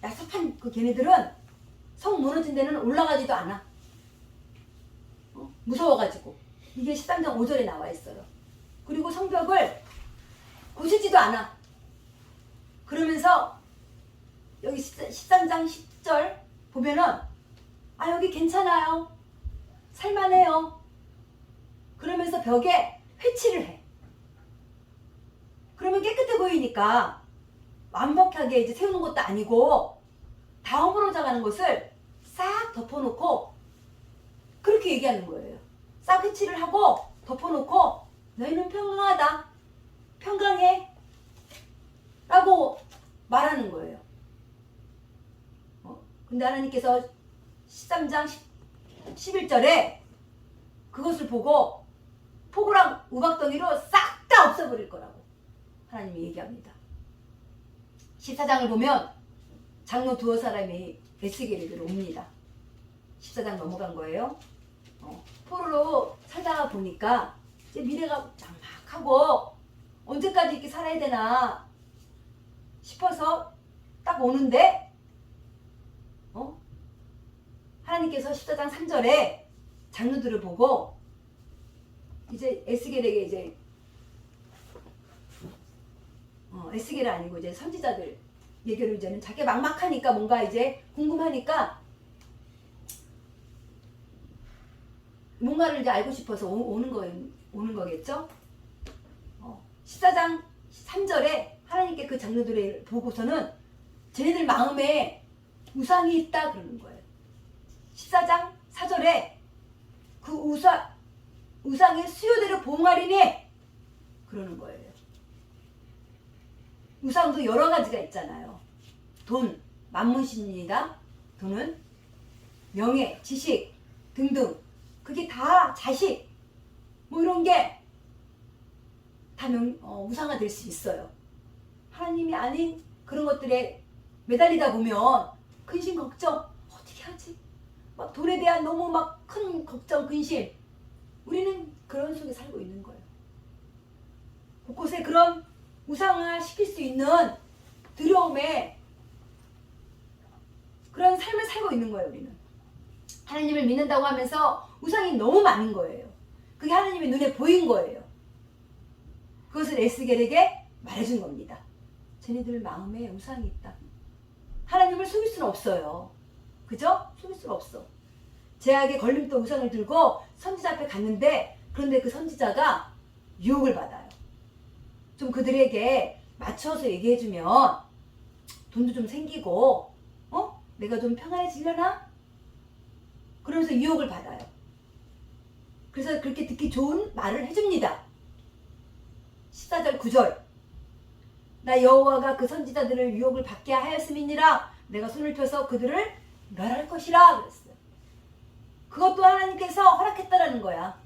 얍삽한 그 걔네들은 성 무너진 데는 올라가지도 않아. 무서워가지고 이게 13장 5절에 나와 있어요. 그리고 성벽을 고치지도 않아. 그러면서 여기 13장 10절 보면은 여기 괜찮아요. 살만해요. 그러면서 벽에 회치를 해. 그러면 깨끗해 보이니까 완벽하게 이제 세우는 것도 아니고 다 허물어져 가는 것을 싹 덮어놓고 그렇게 얘기하는 거예요. 싹 회치를 하고 덮어놓고 너희는 평강하다. 평강해. 라고 말하는 거예요. 근데 하나님께서 13장 11절에 그것을 보고 폭우랑 우박덩이로 싹 다 없애버릴 거라고 하나님이 얘기합니다. 14장을 보면 장로 두어 사람이 에스겔에게 옵니다. 14장 넘어간 거예요. 포로로 살다가 보니까 이제 미래가 막막하고 언제까지 이렇게 살아야 되나 싶어서 딱 오는데 하나님께서 14장 3절에 장로들을 보고 이제 에스겔에게 이제 에스겔이 아니고 이제 선지자들 얘기를 이제는 자기 막막하니까 뭔가 이제 궁금하니까 뭔가를 이제 알고 싶어서 오는 거겠죠. 14장 3절에 하나님께 그 장로들을 보고서는 쟤네들 마음에 우상이 있다 그러는 거예요. 14장 4절에 그 우상의 수요대로 봉하리니 그러는 거예요. 우상도 여러 가지가 있잖아요. 돈, 만문십니다. 돈은 명예, 지식 등등. 그게 다 자식 뭐 이런 게 다 우상화 될 수 있어요. 하나님이 아닌 그런 것들에 매달리다 보면 근심 걱정 어떻게 하지? 막 돈에 대한 너무 막 큰 걱정 근심. 우리는 그런 속에 살고 있는 거예요. 곳곳에 그런 우상화 시킬 수 있는 두려움에 그런 삶을 살고 있는 거예요. 우리는 하나님을 믿는다고 하면서 우상이 너무 많은 거예요. 그게 하나님의 눈에 보인 거예요. 그것을 에스겔에게 말해준 겁니다. 쟤네들 마음에 우상이 있다. 하나님을 속일 수는 없어요. 그죠? 속일 수는 없어. 제약에 걸림돌 우상을 들고 선지자 앞에 갔는데 그런데 그 선지자가 유혹을 받아요. 좀 그들에게 맞춰서 얘기해주면 돈도 좀 생기고 내가 좀 평안해지려나? 그러면서 유혹을 받아요. 그래서 그렇게 듣기 좋은 말을 해줍니다. 14절 9절 나 여호와가 그 선지자들을 유혹을 받게 하였음이니라 내가 손을 펴서 그들을 멸할 것이라 그랬어요. 그것도 하나님께서 허락했다라는 거야.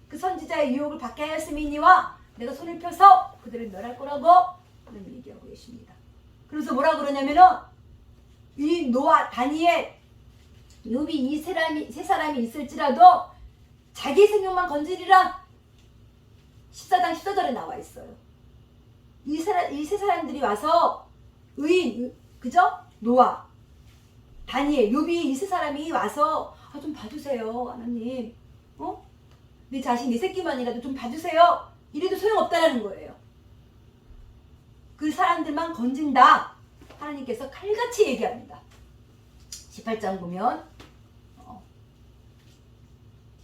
그 선지자의 유혹을 받게 하였음이니와 내가 손을 펴서 그들을 멸할 거라고 그런 얘기하고 계십니다. 그래서 뭐라 그러냐면은 이 노아, 다니엘, 욥이 이 세 사람이 있을지라도 자기 생명만 건지리라 14장 14절에 나와 있어요. 이 세 사람들이 와서 의인, 그죠? 노아, 다니엘, 욥이 이 세 사람이 와서 좀 봐주세요 하나님. 네 자식 네 새끼만이라도 좀 봐주세요. 이래도 소용없다라는 거예요. 그 사람들만 건진다. 하나님께서 칼같이 얘기합니다. 18장 보면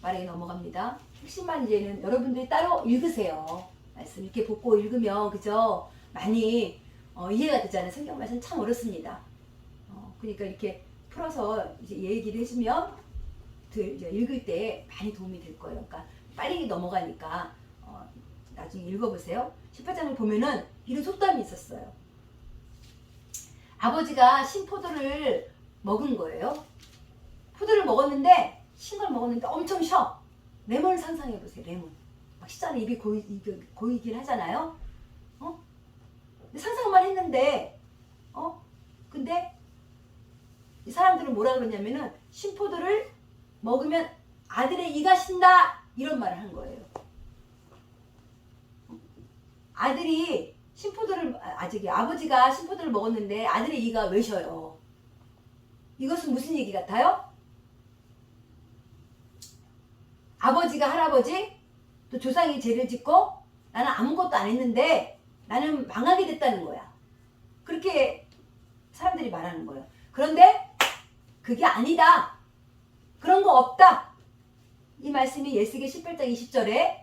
말에 넘어갑니다. 핵심만 이제는 여러분들이 따로 읽으세요. 말씀 이렇게 보고 읽으면 그죠? 많이 이해가 되잖아요. 성경 말씀 참 어렵습니다. 그러니까 이렇게 풀어서 이제 얘기를 해주면 이제 읽을 때 많이 도움이 될 거예요. 그러니까 빨리 넘어가니까 나중에 읽어보세요. 18장을 보면은 이런 속담이 있었어요. 아버지가 신포도를 먹은 거예요. 포도를 먹었는데 신 걸 먹었는데 엄청 셔. 레몬을 상상해 보세요. 레몬. 막 시잖아. 입이 고이긴 하잖아요. 근데 상상만 했는데 근데 이 사람들은 뭐라 그러냐면은 신포도를 먹으면 아들의 이가 신다 이런 말을 한 거예요. 아들이 아버지가 신포도를 먹었는데 아들의 이가 왜 셔요? 이것은 무슨 얘기 같아요? 아버지가 할아버지 또 조상이 죄를 짓고 나는 아무것도 안 했는데 나는 망하게 됐다는 거야. 그렇게 사람들이 말하는 거예요. 그런데 그게 아니다. 그런 거 없다. 이 말씀이 에스겔 18장 20절에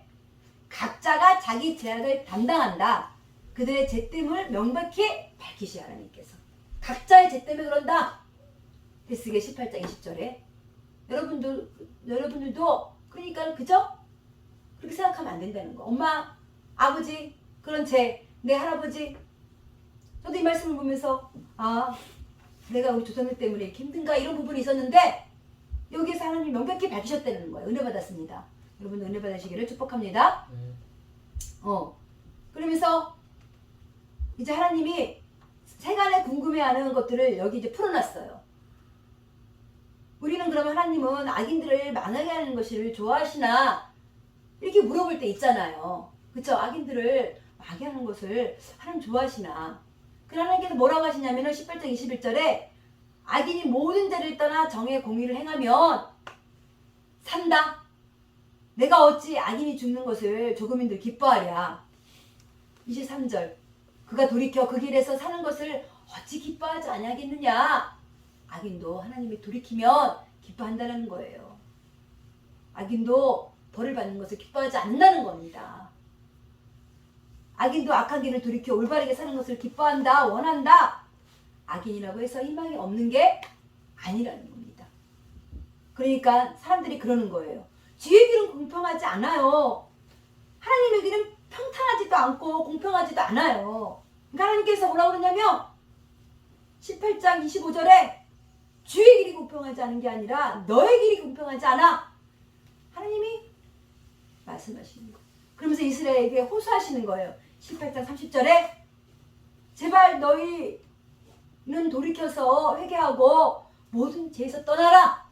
각자가 자기 죄악을 담당한다. 그들의 죄됨을 명백히 밝히시오 하나님께서. 각자의 죄 때문에 그런다. 에스겔 18장 20절에 여러분들도 그러니까 그죠? 그렇게 생각하면 안 된다는 거. 엄마, 아버지 그런 죄, 내 할아버지 저도 이 말씀을 보면서 내가 우리 조상들 때문에 이렇게 힘든가 이런 부분이 있었는데 여기에서 하나님이 명백히 밝히셨다는 거예요. 은혜 받았습니다. 여러분 은혜 받으시기를 축복합니다. 그러면서 이제 하나님이 세간에 궁금해하는 것들을 여기 이제 풀어놨어요. 우리는 그러면 하나님은 악인들을 망하게 하는 것을 좋아하시나 이렇게 물어볼 때 있잖아요. 그쵸? 악인들을 망하게 하는 것을 하나님 좋아하시나. 그럼 하나님께서 뭐라고 하시냐면은 18장 21절에 악인이 모든 죄를 떠나 정의 공의를 행하면 산다. 내가 어찌 악인이 죽는 것을 조금인들 기뻐하랴. 23절 그가 돌이켜 그 길에서 사는 것을 어찌 기뻐하지 아니하겠느냐. 악인도 하나님이 돌이키면 기뻐한다는 거예요. 악인도 벌을 받는 것을 기뻐하지 않는다는 겁니다. 악인도 악한 길을 돌이켜 올바르게 사는 것을 기뻐한다, 원한다. 악인이라고 해서 희망이 없는 게 아니라는 겁니다. 그러니까 사람들이 그러는 거예요. 주의 길은 공평하지 않아요. 하나님의 길은 평탄하지도 않고 공평하지도 않아요. 그러니까 하나님께서 뭐라고 그러냐면 18장 25절에 주의 길이 공평하지 않은 게 아니라 너의 길이 공평하지 않아. 하나님이 말씀하시는 거예요. 그러면서 이스라엘에게 호소하시는 거예요. 18장 30절에 제발 너희는 돌이켜서 회개하고 모든 죄에서 떠나라.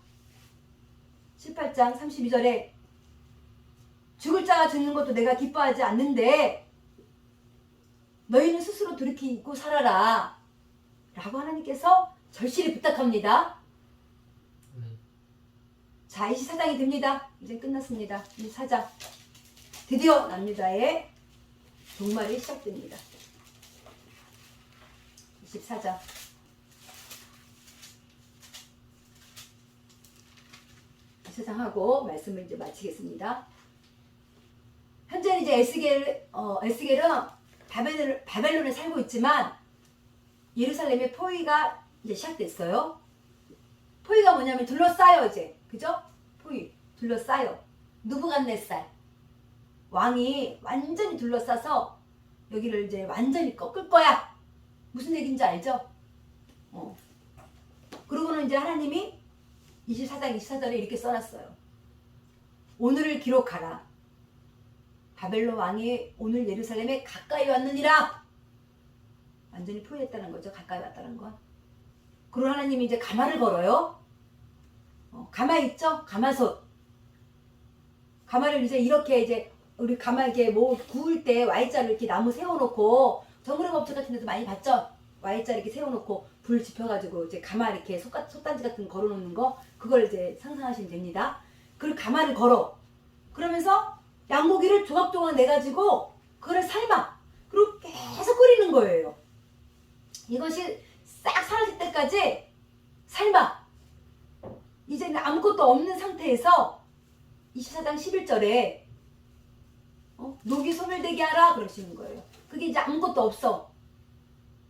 18장 32절에 죽을 자가 죽는 것도 내가 기뻐하지 않는데 너희는 스스로 돌이키고 살아라 라고 하나님께서 절실히 부탁합니다. 자, 24장이 됩니다. 이제 끝났습니다. 24장 드디어 남유다의 종말이 시작됩니다. 24장 하고 말씀을 이제 마치겠습니다. 현재는 이제 에스겔은 바벨론에 살고 있지만 예루살렘의 포위가 이제 시작됐어요. 포위가 뭐냐면 둘러싸여 이제 그죠? 포위 둘러싸여 느부갓네살 왕이 완전히 둘러싸서 여기를 이제 완전히 꺾을 거야. 무슨 얘기인지 알죠? 그러고는 이제 하나님이 24장 24절에 이렇게 써놨어요. 오늘을 기록하라. 바벨론 왕이 오늘 예루살렘에 가까이 왔느니라. 완전히 포위했다는 거죠. 가까이 왔다는 건. 그리고 하나님이 이제 가마를 걸어요. 가마 있죠? 가마솥. 가마를 이제 우리 가마 이렇게 뭐 구울 때 Y자를 이렇게 나무 세워놓고 정그레업체 같은 데도 많이 봤죠? Y자 이렇게 세워놓고 불 지펴가지고 이제 가마 이렇게 솥단지 같은 거 걸어놓는 거 그걸 이제 상상하시면 됩니다. 그리고 가마를 걸어. 그러면서 양고기를 조각조각 내가지고 그거를 삶아. 그리고 계속 끓이는 거예요. 이것이 싹 사라질 때까지 삶아. 이제는 아무것도 없는 상태에서 24장 11절에 녹이 소멸되게 하라 그러시는 거예요. 그게 이제 아무것도 없어.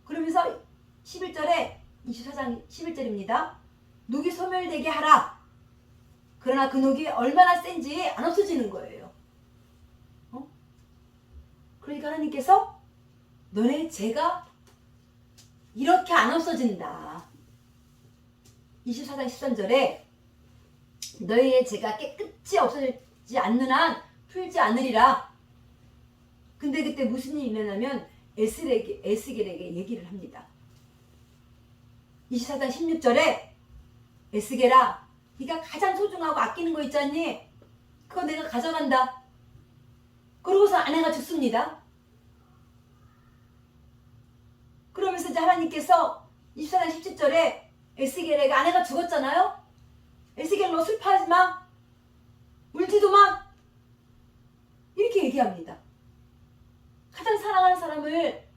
그러면서 11절에 24장 11절입니다. 녹이 소멸되게 하라. 그러나 그 녹이 얼마나 센지 안 없어지는 거예요. 그러니까 하나님께서 너네 죄가 이렇게 안 없어진다. 24장 13절에 너희의 죄가 깨끗이 없어지지 않는 한 풀지 않으리라. 근데 그때 무슨 일이 일어나면 에스겔에게 얘기를 합니다. 24장 16절에 에스겔아 네가 가장 소중하고 아끼는 거 있지 않니? 그거 내가 가져간다. 그러고서 아내가 죽습니다. 그러면서 이제 하나님께서 24장 17절에 에스겔에게 아내가 죽었잖아요. 에스겔 너 슬퍼하지 마. 울지도 마. 이렇게 얘기합니다. 가장 사랑하는 사람을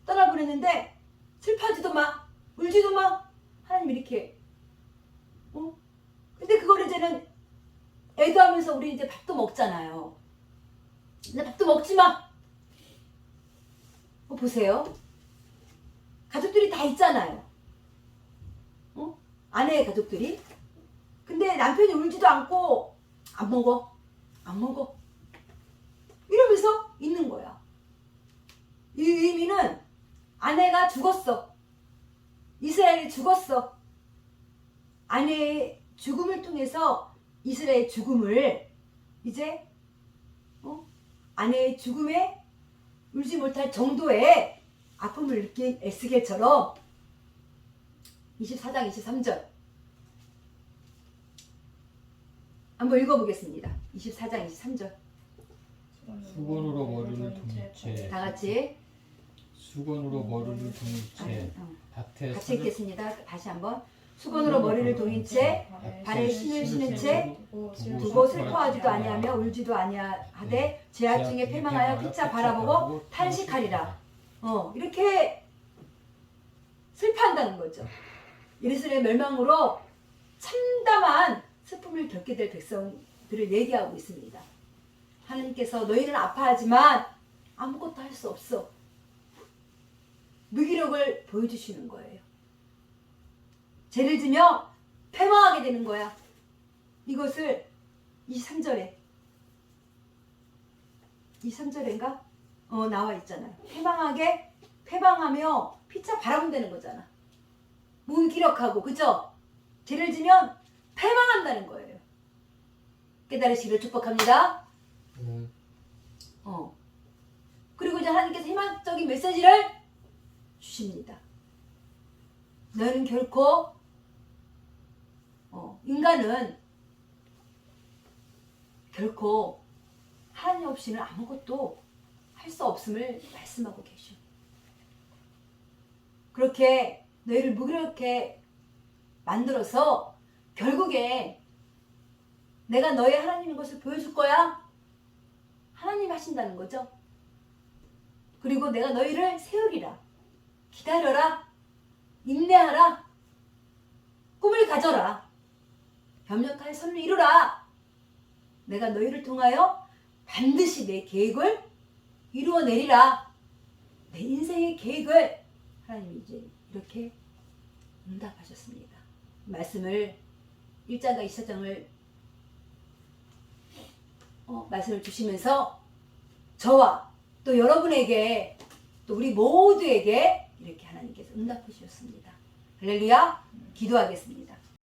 떠나보냈는데 슬퍼하지도 마. 울지도 마. 하나님 이렇게. 근데 그걸 이제는 애도하면서 우리 이제 밥도 먹잖아요. 근데 밥도 먹지 마. 보세요. 가족들이 다 있잖아요. 아내의 가족들이. 근데 남편이 울지도 않고 안 먹어. 이러면서 있는 거야. 이 의미는 아내가 죽었어. 이스라엘이 죽었어. 아내의 죽음을 통해서 이스라엘의 죽음을 이제 아내의 죽음에 울지 못할 정도의 아픔을 느낀 에스겔처럼 24장 23절 한번 읽어보겠습니다. 24장 23절 수건으로 머리를 둔 채 다 같이 수건으로 머리를 둔 채 밭에 같이 읽겠습니다. 다시 한번 수건으로 머리를 돌린 채 발에 신을 신은 채 두고 슬퍼하지도 아니하며 울지도 아니하되 죄악 중에 패망하여 피차 바라보고 탄식하리라. 이렇게 슬퍼한다는 거죠. 예루살렘 멸망으로 참담한 슬픔을 겪게 될 백성들을 얘기하고 있습니다. 하나님께서 너희는 아파하지만 아무것도 할 수 없어. 무기력을 보여주시는 거예요. 죄를 지며 패망하게 되는 거야. 이것을 23절인가? 나와 있잖아요. 패망하며 피차 바라본다는 거잖아. 무기력하고, 그죠? 죄를 지면 패망한다는 거예요. 깨달으시기를 축복합니다. 그리고 이제 하나님께서 희망적인 메시지를 주십니다. 너는 결코 인간은 결코 하나님 없이는 아무것도 할 수 없음을 말씀하고 계셔. 그렇게 너희를 무기력하게 만들어서 결국에 내가 너의 하나님인 것을 보여줄 거야. 하나님 하신다는 거죠. 그리고 내가 너희를 세우리라. 기다려라. 인내하라. 꿈을 가져라. 협력하여 선을 이루라. 내가 너희를 통하여 반드시 내 계획을 이루어내리라. 내 인생의 계획을 하나님이 이제 이렇게 응답하셨습니다. 말씀을 1장과 2장을 말씀을 주시면서 저와 또 여러분에게 또 우리 모두에게 이렇게 하나님께서 응답해 주셨습니다. 할렐루야. 기도하겠습니다.